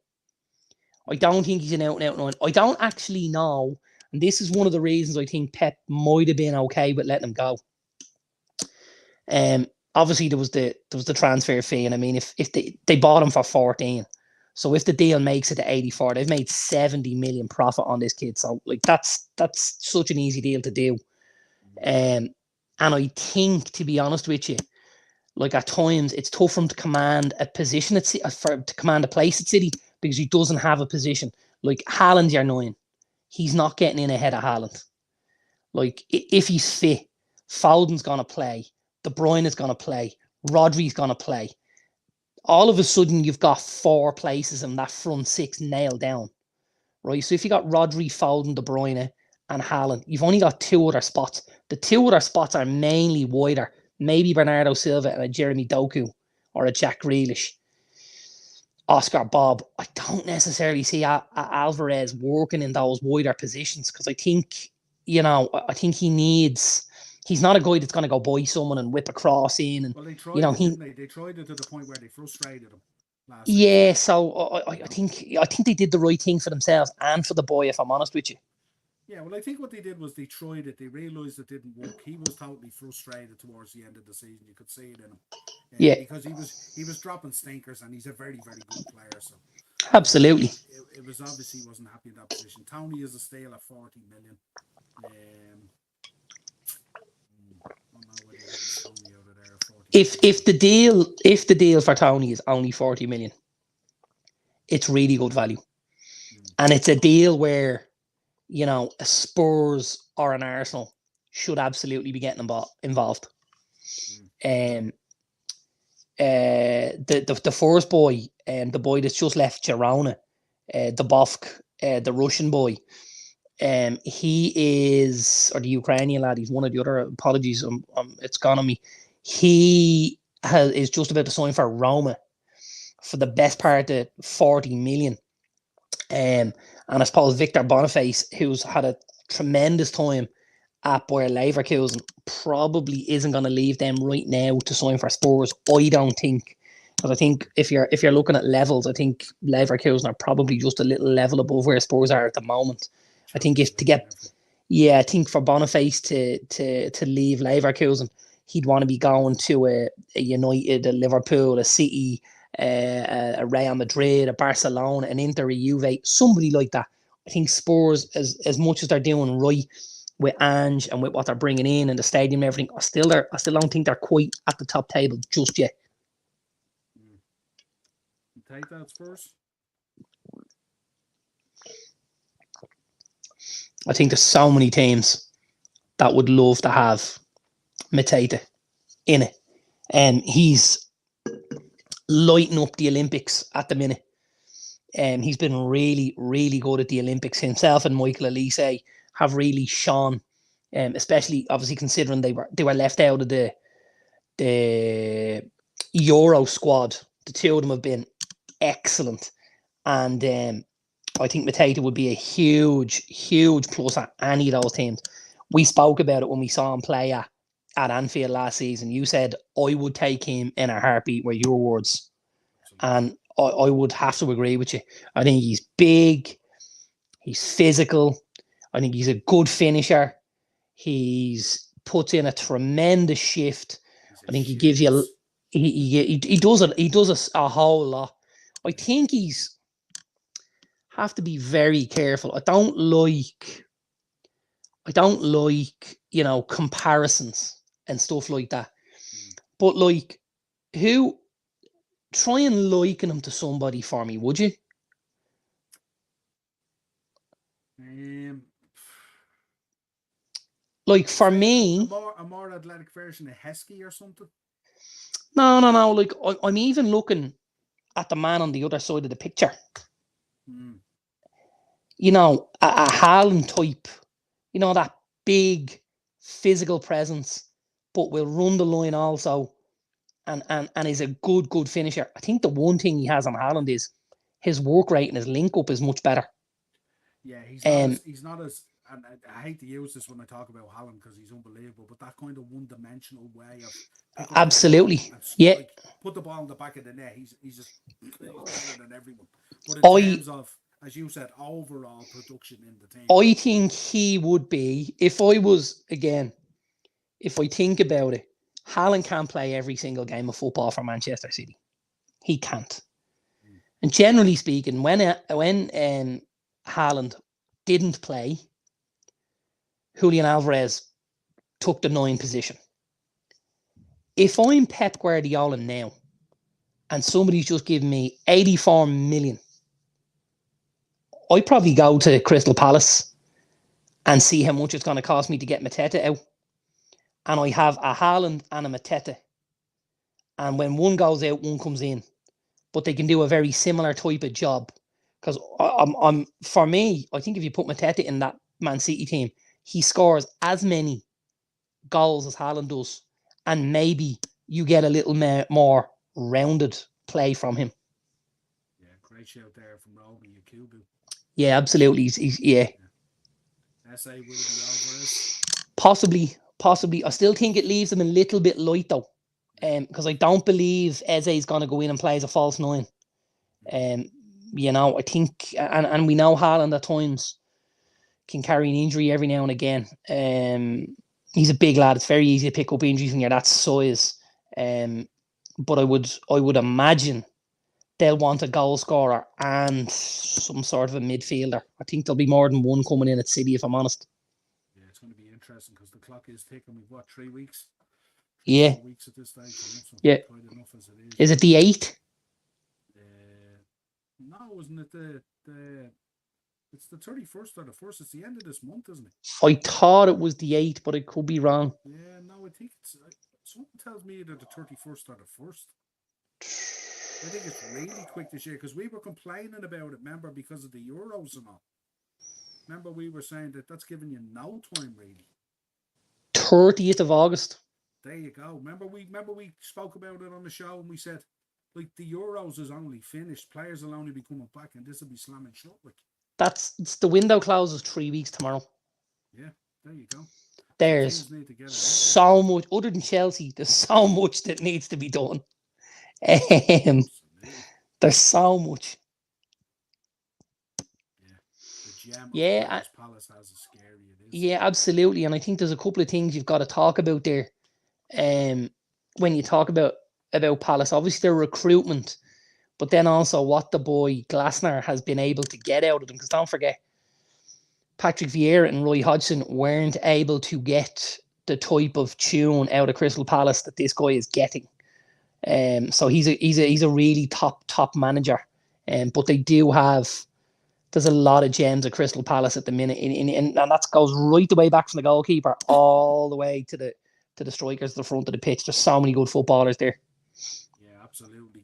I don't think he's an out-and-out 9. I don't actually know, and this is one of the reasons I think Pep might have been okay with letting him go. Obviously there was the transfer fee, and I mean, if they bought him for 14, so if the deal makes it to 84, they've made 70 million profit on this kid. So, like, that's such an easy deal to do. And I think, to be honest with you, like, at times it's tough for him to command a position to command a place at City, because he doesn't have a position. Like, Haaland's your 9. He's not getting in ahead of Haaland. Like, if he's fit, Foden's gonna play, De Bruyne is gonna play, Rodri's gonna play. All of a sudden, you've got 4 places in that front 6 nailed down, right? So if you got Rodri, Foden, De Bruyne, and Haaland, you've only got 2 other spots. The 2 other spots are mainly wider. Maybe Bernardo Silva and a Jeremy Doku, or a Jack Grealish, Oscar Bob. I don't necessarily see Alvarez working in those wider positions, because I think, I think he's not a guy that's going to go buy someone and whip a cross in. And,
well, they tried it, didn't they? They tried it to the point where they frustrated him last season.
Yeah, so I think they did the right thing for themselves and for the boy, if I'm honest with you.
Yeah, well, I think what they did was they tried it. They realised it didn't work. He was totally frustrated towards the end of the season. You could see it in him.
Yeah.
Because he was dropping stinkers, and he's a very, very good player. So
absolutely.
It was obviously he wasn't happy in that position. Tony is a steal at 40 million.
If the deal for Tony is only 40 million, it's really good value. And it's a deal where, a Spurs or an Arsenal should absolutely be getting involved. The first boy, the boy that's just left Girona, the Bofk, the Russian boy, he is, or the Ukrainian lad, he's one of the other. Apologies, it's gone on me. He is just about to sign for Roma for the best part of 40 million. And I suppose Victor Boniface, who's had a tremendous time at Bayer Leverkusen probably isn't going to leave them right now to sign for Spurs. I don't think, because I think if you're looking at levels, I think Leverkusen are probably just a little level above where Spurs are at the moment. I think if to get, I think for Boniface to leave Leverkusen, he'd want to be going to a United, a Liverpool, a City, a Real Madrid, a Barcelona, an Inter, a Juve, somebody like that. I think Spurs, as much as they're doing right with Ange and with what they're bringing in and the stadium and everything, I still don't think they're quite at the top table just yet.
Take that, Spurs.
I think there's so many teams that would love to have Mateta in it. And he's lighting up the Olympics at the minute. He's been really, really good at the Olympics. Himself and Michael Elise have really shone, especially obviously considering they were left out of the Euro squad. The two of them have been excellent, and I think Mateta would be a huge, huge plus at any of those teams. We spoke about it when we saw him play at Anfield last season. You said I would take him in a heartbeat, were your words, and I would have to agree with you. I think he's big, he's physical. I think he's a good finisher. He's puts in a tremendous shift. I think he gives you he does it. He does a whole lot. I think he's have to be very careful. I don't like comparisons and stuff like that. But like, who try and liken him to somebody for me, would you? Like for me,
a more athletic version of Heskey or something.
No. Like I'm even looking at the man on the other side of the picture. You know, a Haaland type. You know, that big physical presence, but will run the line also, and is a good finisher. I think the one thing he has on Haaland is his work rate and his link up is much better.
Yeah, he's not as and I hate to use this when I talk about Haaland because he's unbelievable, but that kind of one-dimensional way of
absolutely,
like, put the ball in the back of the net. He's just better than everyone. But in terms of, as you said, overall production in the team,
I think he would be, if I think about it, Haaland can't play every single game of football for Manchester City. He can't. And generally speaking, when Haaland didn't play, Julian Alvarez took the 9 position. If I'm Pep Guardiola now, and somebody's just given me 84 million, I'd probably go to Crystal Palace and see how much it's going to cost me to get Mateta out. And I have a Haaland and a Mateta. And when one goes out, one comes in. But they can do a very similar type of job. Because for me, I think if you put Mateta in that Man City team, he scores as many goals as Haaland does. And maybe you get a little more rounded play from him.
Yeah, great shout there from Roby Yakubu.
Yeah, absolutely. He's
SA will be Alvarez.
Possibly. I still think it leaves him a little bit light though. Because I don't believe Eze is going to go in and play as a false 9. You know, I think, and we know Haaland at times can carry an injury every now and again. He's a big lad. It's very easy to pick up injuries when you're that size. But I would imagine they'll want a goal scorer and some sort of a midfielder. I think there'll be more than one coming in at City, if I'm honest.
Yeah, it's going to be interesting because the clock is ticking. We've got 3 weeks.
4
weeks at this stage. So
yeah.
Quite enough as it is.
Is it the 8th?
No, isn't it the it's the 31st or the 1st? It's the end of this month, isn't it?
I thought it was the 8th, but I could be wrong.
Yeah, no, I think it's something tells me either the 31st or the 1st. I think it's really quick this year because we were complaining about it, remember, because of the Euros and all. Remember, we were saying that's giving you no time, really.
30th of August.
There you go. Remember we spoke about it on the show and we said, like, the Euros is only finished. Players will only be coming back and this will be slamming shut. Like,
it's the window closes 3 weeks tomorrow.
Yeah, there you go.
There's
Teams need to get it.
so much, other than Chelsea, there's so much that needs to be done.
Absolutely.
There's so much.
Yeah. The gem of
Yeah,
Crystal Palace has a scary it is.
yeah, absolutely. And I think there's a couple of things you've got to talk about there. When you talk about Palace, obviously their recruitment, but then also what the boy Glasner has been able to get out of them. Because don't forget, Patrick Vieira and Roy Hodgson weren't able to get the type of tune out of Crystal Palace that this guy is getting. So he's a really top manager. But they do have, there's a lot of gems at Crystal Palace at the minute, and that goes right the way back from the goalkeeper all the way to the strikers at the front of the pitch. There's so many good footballers there.
Yeah, absolutely.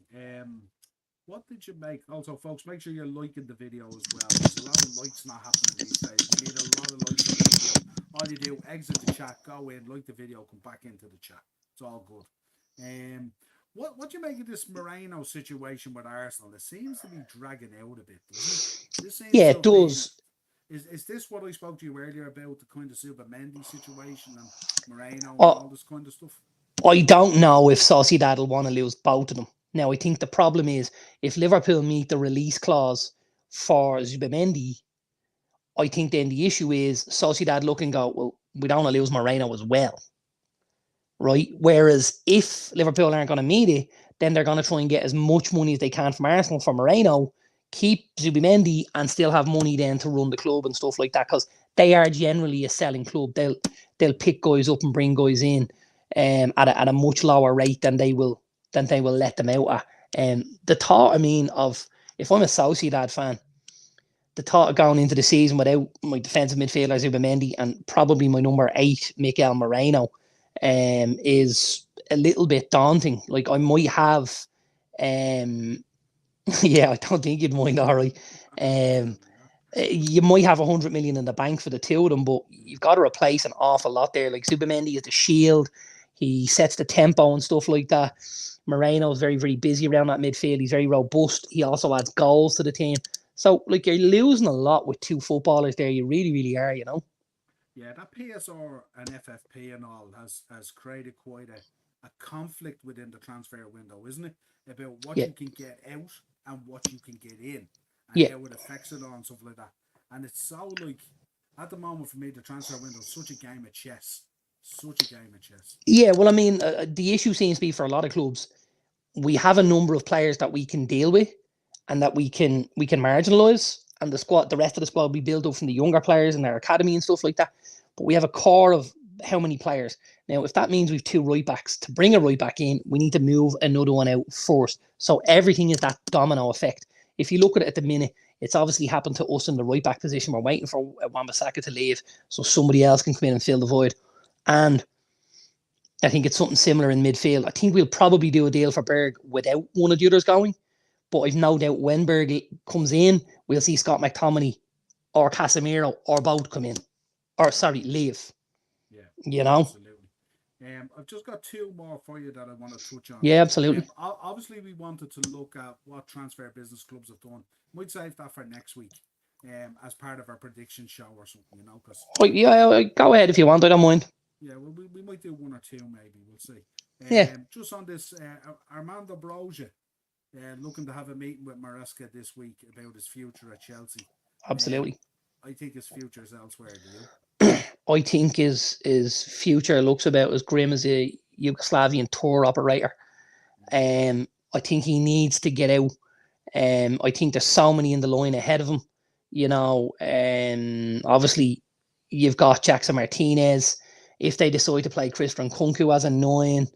What did you make? Also, folks, make sure you're liking the video as well. There's a lot of likes not happening these days. We need a lot of likes on the video. All you do, exit the chat, go in, like the video, come back into the chat. It's all good. What do you make of this Moreno situation with Arsenal? It seems to be dragging out a bit, doesn't it?
Yeah, it does.
Is this what I spoke to you earlier about, the kind of Mendy situation and Moreno and
Oh,
all this kind of stuff?
I don't know if Sociedad will want to lose both of them. Now, I think the problem is if Liverpool meet the release clause for Zubimendi, I think then the issue is Sociedad look and go, well, we don't want to lose Moreno as well. Right? Whereas if Liverpool aren't going to meet it, then they're going to try and get as much money as they can from Arsenal for Moreno, keep Zubimendi, and still have money then to run the club and stuff like that, because they are generally a selling club. They'll pick guys up and bring guys in at a much lower rate than they will let them out at. The thought, I mean, of if I'm a Sociedad fan, the thought of going into the season without my defensive midfielder Zubimendi and probably my number 8 Mikel Moreno is a little bit daunting. Like I might have, yeah, I don't think you'd mind, Ari. You might have 100 million in the bank for the two of them, but you've got to replace an awful lot there. Like Zubimendi is the shield. He sets the tempo and stuff like that. Moreno is very, very busy around that midfield. He's very robust. He also adds goals to the team. So, like, you're losing a lot with two footballers there. You really, really are, you know?
Yeah, that PSR and FFP and all has created quite a conflict within the transfer window, isn't it? About what you can get out and what you can get in, and how it affects it all and stuff like that. And it's so, like, at the moment for me, the transfer window is such a game of chess. Such a game of chess. Yeah,
well, I mean, the issue seems to be for a lot of clubs, we have a number of players that we can deal with and that we can marginalise, and the rest of the squad we build up from the younger players in their academy and stuff like that. But we have a core of how many players? Now, if that means we've 2 right backs, to bring a right back in, we need to move another one out first. So everything is that domino effect. If you look at it at the minute, it's obviously happened to us in the right back position. We're waiting for Wan-Bissaka to leave so somebody else can come in and fill the void. And I think it's something similar in midfield. I think we'll probably do a deal for Berg without one of the others going. But I've no doubt when Berg comes in, we'll see Scott McTominay or Casemiro or both come in. Or, sorry, leave.
Yeah.
You know?
Absolutely. I've just got 2 more for you that I want to touch on.
Yeah, absolutely.
Obviously, we wanted to look at what transfer business clubs have done. Might save that for next week as part of our prediction show or something, you know? Cause,
go ahead if you want. I don't mind.
Yeah, well, we might do 1 or 2 maybe. We'll see. Just on this, Armando Broja looking to have a meeting with Maresca this week about his future at Chelsea.
Absolutely.
I think his future is elsewhere, do you?
I think his future looks about as grim as a Yugoslavian tour operator. I think he needs to get out. I think there's so many in the line ahead of him. You know, obviously you've got Jackson Martinez. If they decide to play Christopher Nkunku as a 9,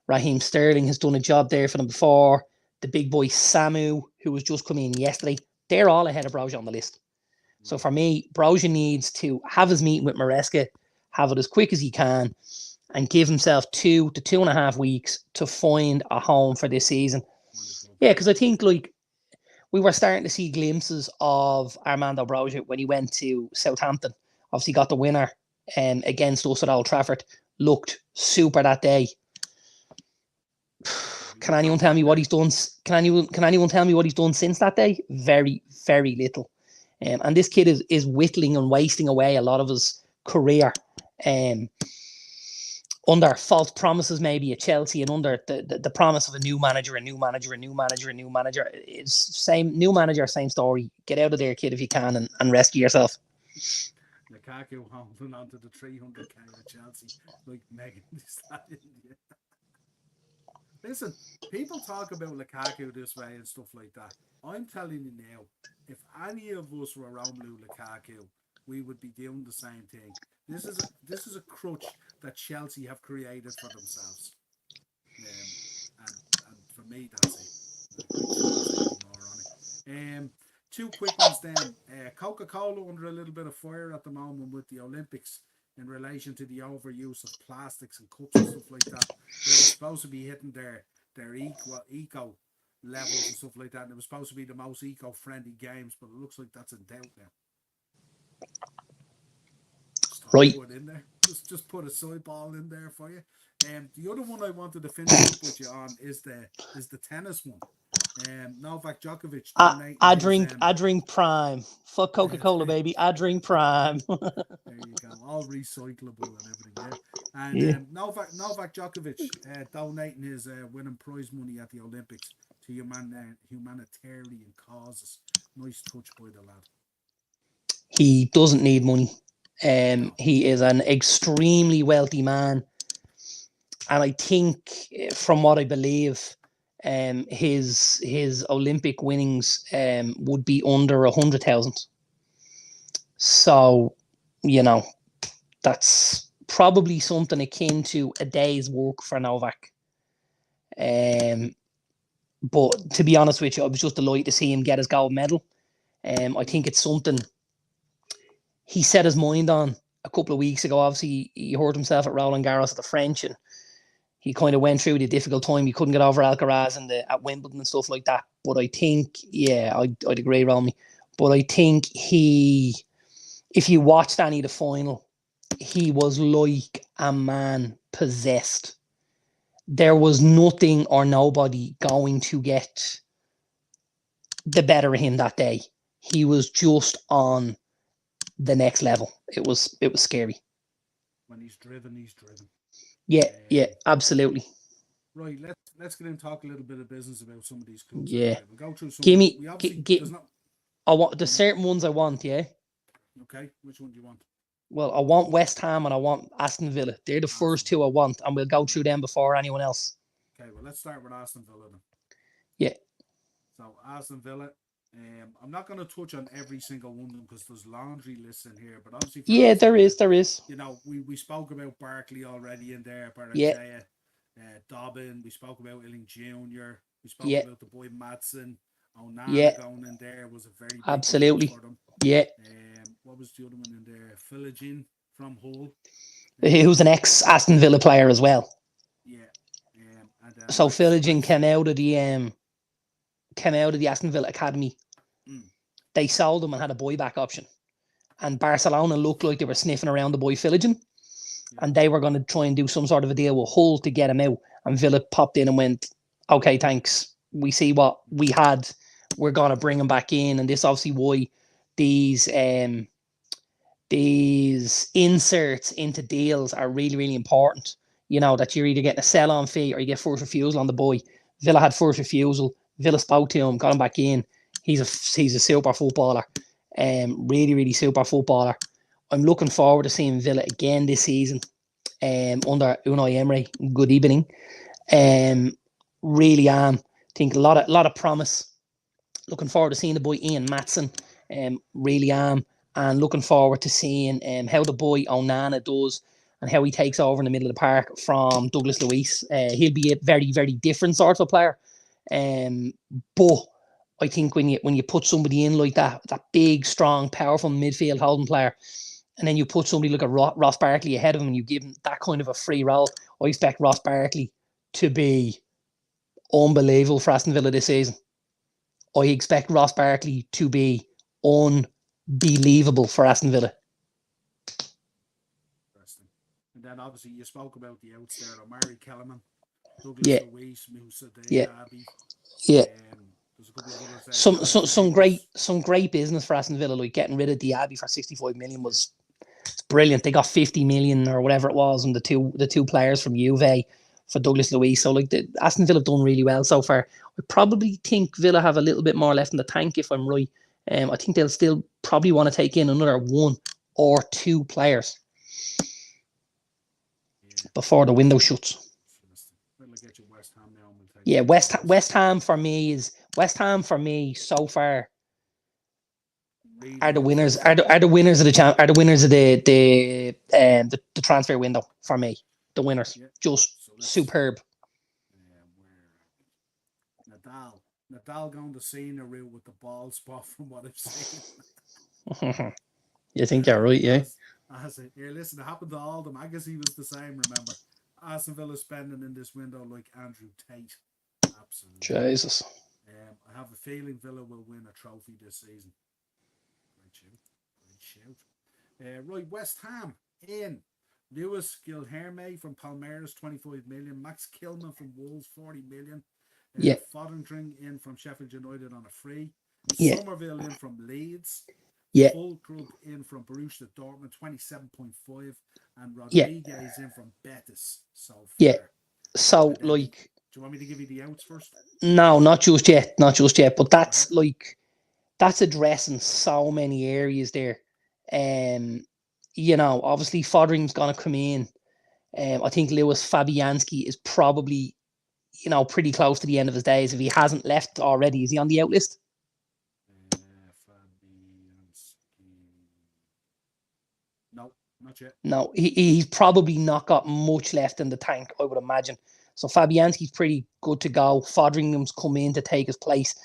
Raheem Sterling has done a job there for them before. The big boy Samu, who was just coming in yesterday, they're all ahead of Broja on the list. So for me, Broja needs to have his meeting with Maresca, have it as quick as he can, and give himself 2 to 2.5 weeks to find a home for this season. Yeah, because I think like we were starting to see glimpses of Armando Broja when he went to Southampton. Obviously got the winner against us at Old Trafford. Looked super that day. Can anyone tell me what he's done? Can anyone tell me what he's done since that day? Very, very little. And this kid is whittling and wasting away a lot of his career under false promises maybe at Chelsea, and under the promise of a new manager. It's same new manager, same story. Get out of there, kid, if you can, and rescue yourself.
Lukaku holding on to the 300k at Chelsea like Megan Thee Stallion. Listen, people talk about Lukaku this way and stuff like that. I'm telling you now, if any of us were Romelu Lukaku, we would be doing the same thing. This is a crutch that Chelsea have created for themselves. And for me, that's it. I can't say any more on it. Two quick ones then. Coca-Cola under a little bit of fire at the moment with the Olympics in relation to the overuse of plastics and cups and stuff like that. They were supposed to be hitting their eco levels and stuff like that, and it was supposed to be the most eco-friendly games, but it looks like that's in doubt now.
Right.
Put it in there. Just put a side ball in there for you. The other one I wanted to finish up with you on is the tennis one. Novak Djokovic.
I drink Prime. Fuck Coca-Cola, baby. I drink Prime.
There you go. All recyclable and everything. Yeah. And Novak Djokovic donating his winning prize money at the Olympics to humanitarian causes. Nice touch by the lad.
He doesn't need money. He is an extremely wealthy man, and I think, from what I believe, his Olympic winnings would be under 100,000. So, that's probably something akin to a day's work for Novak. But to be honest with you, I was just delighted to see him get his gold medal. I think it's something he set his mind on a couple of weeks ago. Obviously, he hurt himself at Roland Garros at the French, and he kind of went through the difficult time. He couldn't get over Alcaraz at Wimbledon and stuff like that. But I think, I'd agree, Romy. But I think if you watched any of the final, he was like a man possessed. There was nothing or nobody going to get the better of him that day. He was just on the next level. It was scary.
When he's driven, he's driven.
Yeah, absolutely.
Right, let's get in and talk a little bit of business about some of these clubs.
Yeah.
We'll go through some.
Give me.
I
want the certain ones I want. Yeah.
Okay, which one do you want?
Well, I want West Ham and I want Aston Villa. They're the first two I want, and we'll go through them before anyone else.
Okay, well, let's start with Aston Villa then.
Yeah.
So Aston Villa. I'm not going to touch on every single one of them because there's laundry lists in here, but obviously,
there is.
We spoke about Barkley already in there, Barajaya, Dobbin. We spoke about Illing Jr. We spoke about the boy Madsen. Onana going in there was a very big
absolutely
for them.
Yeah.
What was the other one in there? Philogene from Hull,
who's an ex Aston Villa player as well.
Yeah.
So Philogene came out of the Aston Villa academy. They sold him and had a buyback option, and Barcelona looked like they were sniffing around the boy Philogene, and they were going to try and do some sort of a deal with Hull to get him out. And Villa popped in and went, "Okay, thanks. We see what we had. We're going to bring him back in." And this obviously why these inserts into deals are really, really important. That you're either getting a sell-on fee or you get first refusal on the boy. Villa had first refusal. Villa spoke to him, got him back in. He's a super footballer. Really, really super footballer. I'm looking forward to seeing Villa again this season. Under Unai Emery. Good evening. Really am. Think a lot of promise. Looking forward to seeing the boy Ian Matson. Really am. And looking forward to seeing how the boy Onana does and how he takes over in the middle of the park from Douglas Luiz. He'll be a very, very different sort of player. But I think when you put somebody in like that big, strong, powerful midfield holding player, and then you put somebody like a Ross Barkley ahead of him and you give him that kind of a free role, I expect Ross Barkley to be unbelievable for Aston Villa this season. I expect Ross Barkley to be unbelievable for Aston Villa.
Interesting. And then obviously you spoke about the outs there, Omari Kellerman, Douglas Luiz, Musa Diaby.
Yeah.
There's a couple of others
some great business for Aston Villa, like getting rid of Diaby for 65 million was brilliant. They got 50 million or whatever it was, and the two players from Juve for Douglas Luiz. So like Aston Villa have done really well so far. I probably think Villa have a little bit more left in the tank if I'm right. I think they'll still probably want to take in another 1 or 2 players before the window shuts. Yeah, West Ham for me so far are the winners of the transfer window for me. The winners, just superb.
Nadal going to Cena route with the ball spot from what I've seen.
You think you're right, yeah?
Here, listen, it happened to all the magazine was the same. Remember, Aston Villa spending in this window like Andrew Tate. Absolutely.
Jesus.
I have a feeling Villa will win a trophy this season. Great shout. Right, West Ham in. Lewis Gilherme from Palmeiras, 25 million. Max Kilman from Wolves, 40 million. Fotheringham in from Sheffield United on a free. Somerville in from Leeds. Fulkrug in from Borussia Dortmund, 27.5. And Rodriguez in from Betis so far.
Yeah. So,
do you want me to give you the outs first?
No, not just yet. But that's that's addressing so many areas there. Obviously Fotheringham's gonna come in. I think Lewis Fabianski is probably, pretty close to the end of his days. If he hasn't left already, is he on the out list?
No, not yet.
No, he's probably not got much left in the tank, I would imagine. So Fabianski's pretty good to go. Fotheringham's come in to take his place.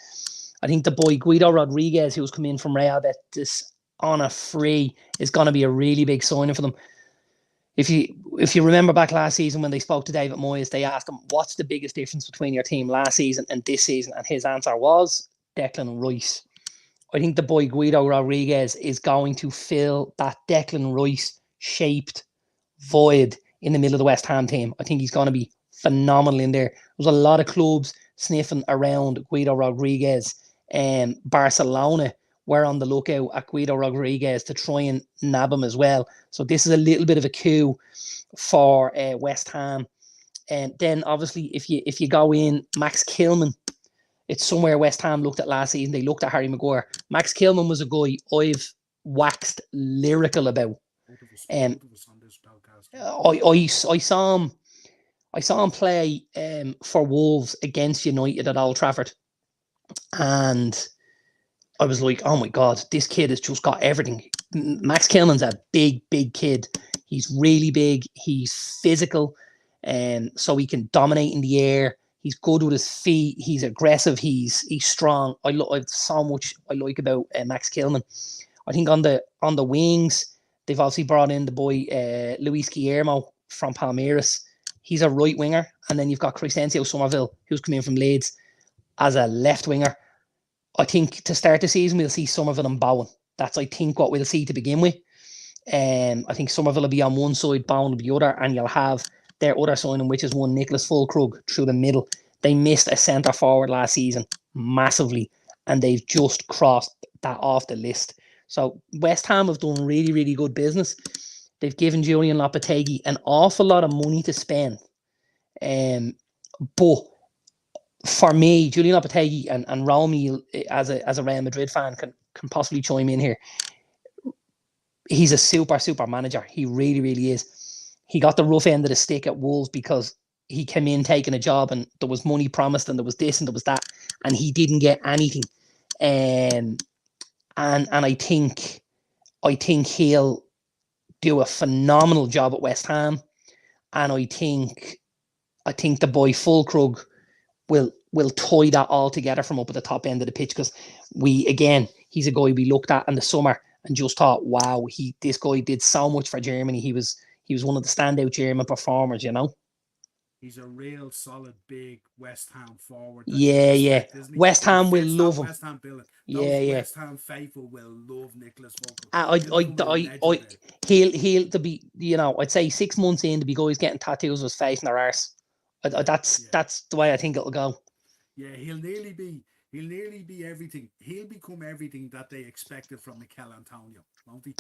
I think the boy Guido Rodriguez, who's come in from Real Betis on a free, is going to be a really big signing for them. If you remember back last season when they spoke to David Moyes, they asked him, what's the biggest difference between your team last season and this season? And his answer was Declan Rice. I think the boy Guido Rodriguez is going to fill that Declan Rice shaped void in the middle of the West Ham team. I think he's going to be phenomenal in there. There's a lot of clubs sniffing around Guido Rodriguez, and Barcelona were on the lookout at Guido Rodriguez to try and nab him as well. So this is a little bit of a coup for West Ham. And then obviously if you go in, Max Kilman, it's somewhere West Ham looked at last season. They looked at Harry Maguire. Max Kilman was a guy I've waxed lyrical about. I saw him play for Wolves against United at Old Trafford, and I was like, oh my God, this kid has just got everything. Max Kilman's a big kid. He's really big. He's physical, so he can dominate in the air. He's good with his feet. He's aggressive. He's strong. I've so much I like about Max Kilman. I think on the wings, they've obviously brought in the boy Luis Guillermo from Palmeiras. He's a right winger. And then you've got Crescencio Somerville, who's come in from Leeds as a left winger. I think to start the season, we'll see Somerville and Bowen. That's, I think, what we'll see to begin with. I think Somerville will be on one side, Bowen will be the other, and you'll have their other signing, which is one Nicholas Fulkrug through the middle. They missed a centre forward last season massively, and they've just crossed that off the list. So West Ham have done really, really good business. They've given Julian Lopetegui an awful lot of money to spend. But for me, Julian Lopetegui and Romy, as a Real Madrid fan, can possibly chime in here. He's a super manager. He really, really is. He got the rough end of the stick at Wolves because he came in taking a job and there was money promised and there was this and there was that, and he didn't get anything. And I think he'll do a phenomenal job at West Ham. And I think the boy Fulkrug will tie that all together from up at the top end of the pitch, because he's a guy we looked at in the summer and just thought, wow, this guy did so much for Germany. He was one of the standout German performers,
He's a real solid, big West Ham forward.
Yeah. West Ham will love him.
West Ham billing.
West
Ham faithful will love Nicholas Fulkrug.
He'll to be, I'd say 6 months in to be guys getting tattoos of his face in their arse. That's the way I think it'll go.
Yeah, he'll nearly be everything. He'll become everything that they expected from Mikel Antonio, won't he?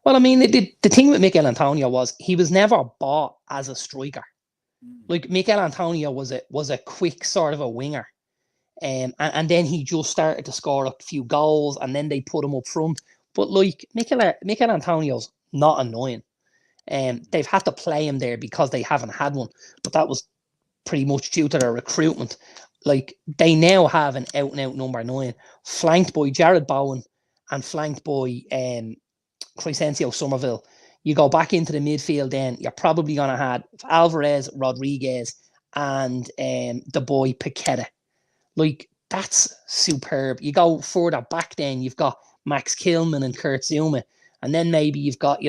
Well, I mean, the thing with Mikel Antonio was he was never bought as a striker. Like Mikel Antonio was a quick sort of a winger. And then he just started to score a few goals, and then they put him up front. But like Mikel Antonio's not annoying. They've had to play him there because they haven't had one. But that was pretty much due to their recruitment. Like they now have an out and out number 9, flanked by Jared Bowen and flanked by Crescencio Somerville. You go back into the midfield, then you're probably gonna have Alvarez, Rodriguez, and the boy Paqueta. Like that's superb. You go further back, then you've got Max Kilman and Kurt Zouma, and then maybe you've got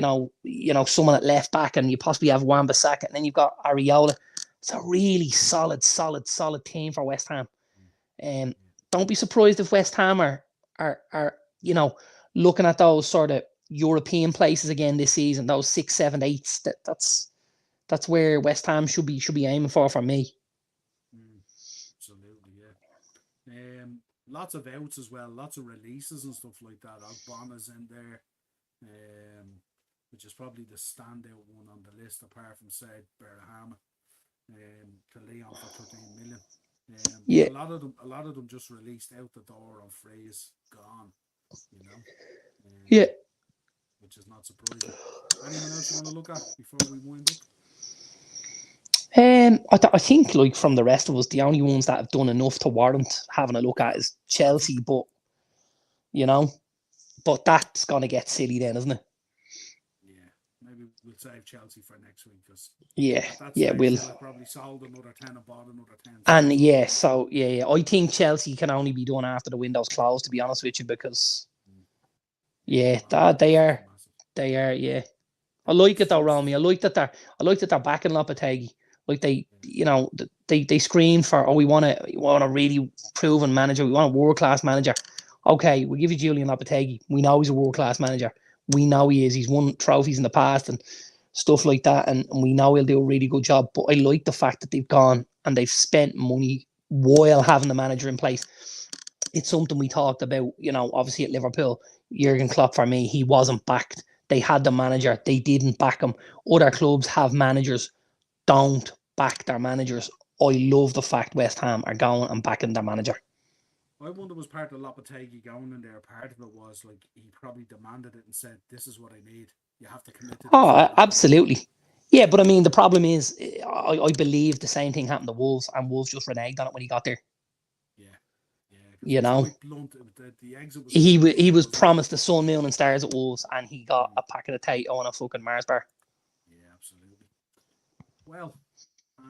someone at left back, and you possibly have Wan-Bissaka, and then you've got Areola. It's a really solid team for West Ham. Don't be surprised if West Ham are looking at those sort of European places again this season. Those 6, 7, 8s. That's where West Ham should be aiming for me.
Absolutely, yeah. Lots of outs as well, lots of releases and stuff like that. Ogbonna's in there, which is probably the standout one on the list, apart from said Berahama, to Leon for 13 million.
Yeah,
a lot of them just released out the door on phrase gone,
yeah,
which is not surprising. Anyone else you want to look at before we wind up?
I think like from the rest of us, the only ones that have done enough to warrant having a look at is Chelsea, but that's gonna get silly then, isn't it?
Yeah, maybe we'll save Chelsea for next week because
we'll
probably sold another 10 and bought another 10.
And I think Chelsea can only be done after the window's closed, to be honest with you, because they are. I like it though, Romy. I like that they're backing Lopetegui. Like they screamed for, we want a really proven manager. We want a world-class manager. Okay, we'll give you Julian Lopetegui. We know he's a world-class manager. We know he is. He's won trophies in the past and stuff like that, and we know he'll do a really good job. But I like the fact that they've gone and they've spent money while having the manager in place. It's something we talked about, obviously at Liverpool. Jurgen Klopp, for me, he wasn't backed. They had the manager. They didn't back him. Other clubs have managers. Don't back their managers. I love the fact West Ham are going and backing their manager.
I wonder was part of Lopetegui going in there. Part of it was like he probably demanded it and said, "This is what I need. You have to commit to this."
Oh, absolutely. Yeah, but I mean, the problem is, I believe the same thing happened to Wolves, and Wolves just reneged on it when he got there.
Blunt, the exit was
he was promised the sun, moon, and stars at Wolves, and he got a packet of potato and a fucking Mars bar.
Yeah, absolutely. Well,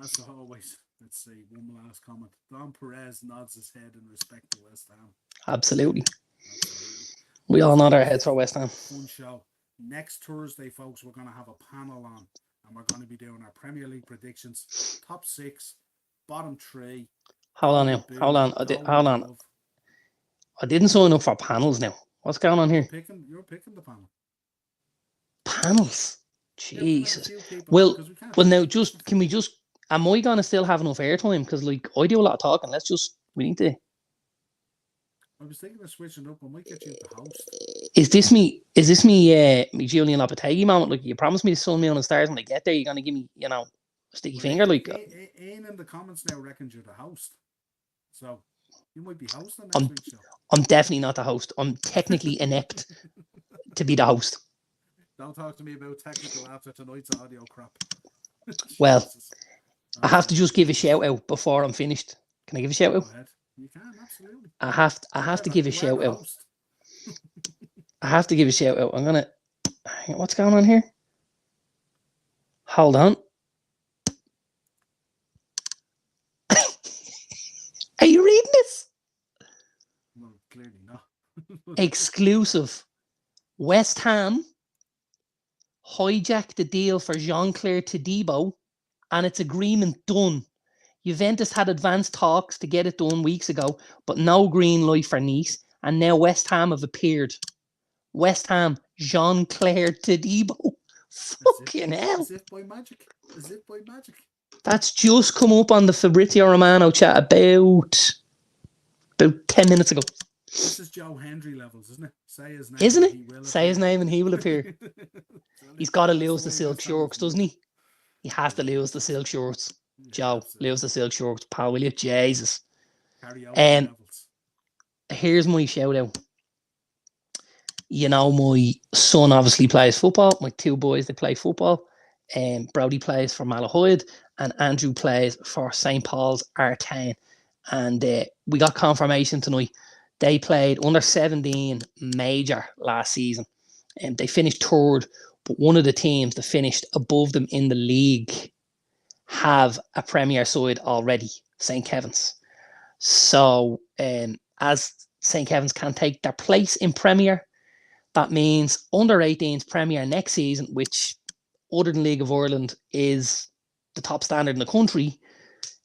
as always, let's see one last comment. Don Perez nods his head in respect to West Ham.
Absolutely. We all nod our heads for West Ham.
Fun show. Next Thursday, folks, we're going to have a panel on, and we're going to be doing our Premier League predictions, top 6, bottom 3.
Hold on. I didn't sign up for panels now. What's going on here?
You're picking the panel.
Panels? Jesus. Well, now, am I going to still have enough airtime? Because, I do a lot of talking. We need to...
I was thinking of switching up. I might get you the host.
Is this me, Julian Lopetegui moment? You promised me the sun, moon, and stars when I get there. You're going to give me, a sticky finger?
Ian in the comments now reckons you're the host. So... you might be hosting next week's show.
I'm definitely not the host. I'm technically inept to be the host.
Don't talk to me about technical after tonight's audio crap.
Well, I have to just give a shout out before I'm finished. Can I give a shout out?
Go ahead. You can, absolutely.
I have to give a shout out. I have to give a shout out. What's going on here? Hold on. Are you reading this?
Well, clearly not.
Exclusive. West Ham hijacked the deal for Jean-Claire Todibo, and its agreement done. Juventus had advanced talks to get it done weeks ago, but no green light for Nice, and now West Ham have appeared. West Ham, Jean-Claire Todibo. Fucking hell.
As if by magic.
That's just come up on the Fabrizio Romano chat about 10 minutes ago.
This is Joe Hendry levels, isn't it? Say his name.
Isn't it? Say his name and he will appear. He's got to
That's the
lose the
way
silk
West Ham
shorts, doesn't he? He has to lose the silk shorts.
Yeah,
Joe,
absolutely.
lose the silk shorts. Pal, will you? Jesus.
Karaoke levels.
Here's my shout out. You know, my son obviously plays football. My two boys, they play football. Brody plays for Malahide and Andrew plays for St. Paul's Artane. And we got confirmation tonight. They played under 17 major last season. And they finished third, but one of the teams that finished above them in the league have a Premier side already, St. Kevin's. So as St. Kevin's can take their place in Premier, that means under 18s Premier next season, which other than League of Ireland is the top standard in the country.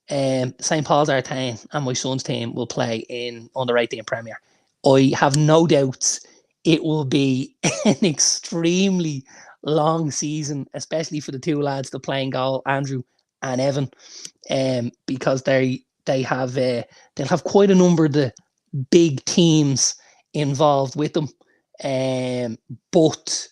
St. Paul's Artane and my son's team will play in under 18 Premier. I have no doubts it will be an extremely long season, especially for the two lads that play in goal, Andrew and Evan, because they'll have quite a number of the big teams involved with them. But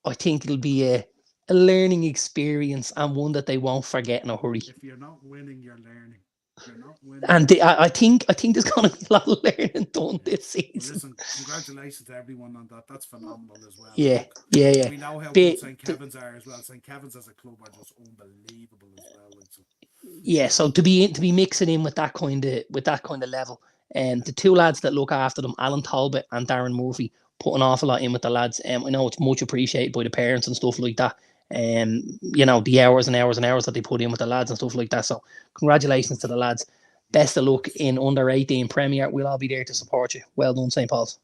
I think it'll be a learning experience and one that they won't forget in a hurry.
If you're not winning, you're learning. If you're not winning.
And I think there's going to be a lot of learning done this season.
Well, listen, congratulations to everyone on that. That's phenomenal as well.
Yeah.
We know how good St. Kevin's are as well. St. Kevin's as a club are just unbelievable as well.
Yeah, so to be mixing in with that kind of level, and the two lads that look after them, Alan Talbot and Darren Murphy, put an awful lot in with the lads. I know it's much appreciated by the parents and stuff like that. The hours and hours and hours that they put in with the lads and stuff like that. So congratulations to the lads. Best of luck in under 18 Premier. We'll all be there to support you. Well done, St. Paul's.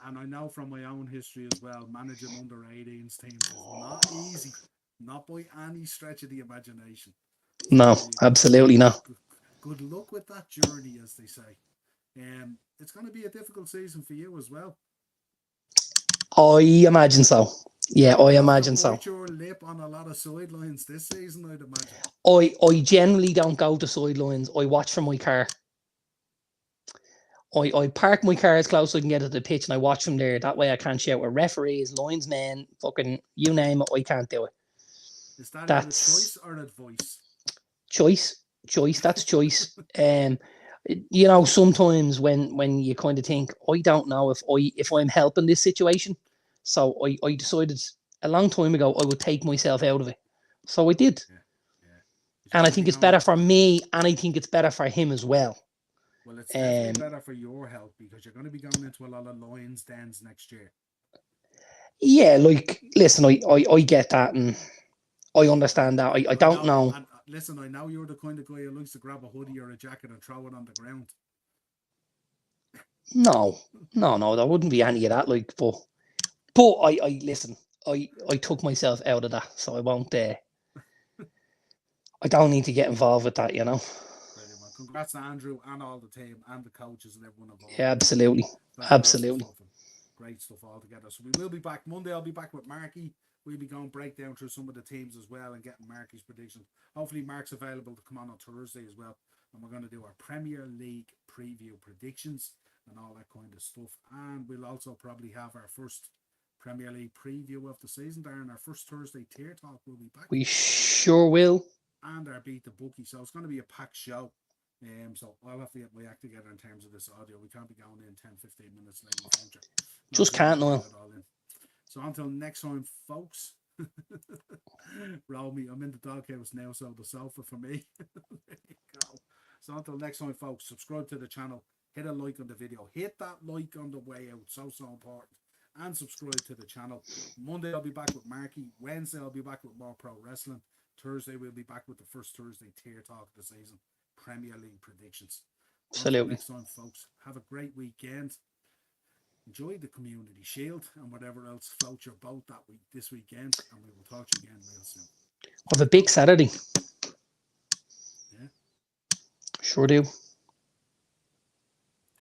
And I know from my own history as well, managing under 18s teams is not easy. Not by any stretch of the imagination.
No, absolutely not.
Good luck with that journey, as they say. It's going to be a difficult season for you as well.
I imagine so. Yeah, I imagine so.
Bite your lip on a lot of sidelines this season, I'd imagine.
I generally don't go to sidelines. I watch from my car. I park my car as close as I can get to the pitch and I watch from there. That way I can't shout at referees, linesmen, fucking you name it, I can't do it.
Is that's choice or advice?
Choice. That's choice. Sometimes when you kind of think, I don't know if I'm helping this situation. So I decided a long time ago I would take myself out of it. So I did. Yeah. And I think it's better for me and I think it's better for him as well.
Well, it's definitely better for your health because you're going to be going into a lot of Lions dens next year.
Yeah, listen, I get that and I understand that. I don't know.
And listen, I know you're the kind of guy who likes to grab a hoodie or a jacket and throw it on the ground.
No, there wouldn't be any of that. But I listen. I took myself out of that, so I won't. I don't need to get involved with that, Brilliant,
man. Congrats to Andrew and all the team and the coaches and everyone involved.
Yeah, absolutely.
Great stuff all together. So we will be back Monday. I'll be back with Marky. We'll be going break down through some of the teams as well and getting Marky's predictions. Hopefully Mark's available to come on Thursday as well. And we're going to do our Premier League preview predictions and all that kind of stuff. And we'll also probably have our first Premier League preview of the season, Darren. Our first Thursday tier talk will be back.
We sure will.
And our Beat the Bookie. So it's going to be a packed show. So I'll have to get my act together in terms of this audio. We can't be going in 10-15 minutes late in the future.
Just can't, Noel.
So until next time, folks. Roll me. I'm in the doghouse now, so the sofa for me. There you go. So until next time, folks, subscribe to the channel. Hit a like on the video. Hit that like on the way out. So important. And subscribe to the channel. Monday, I'll be back with Marky. Wednesday, I'll be back with more pro wrestling. Thursday, we'll be back with the first Thursday tier talk of the season. Premier League predictions.
Absolutely.
Next time, folks. Have a great weekend. Enjoy the Community Shield and whatever else floats your boat this weekend. And we will talk to you again real soon.
Have a big Saturday.
Yeah.
Sure do.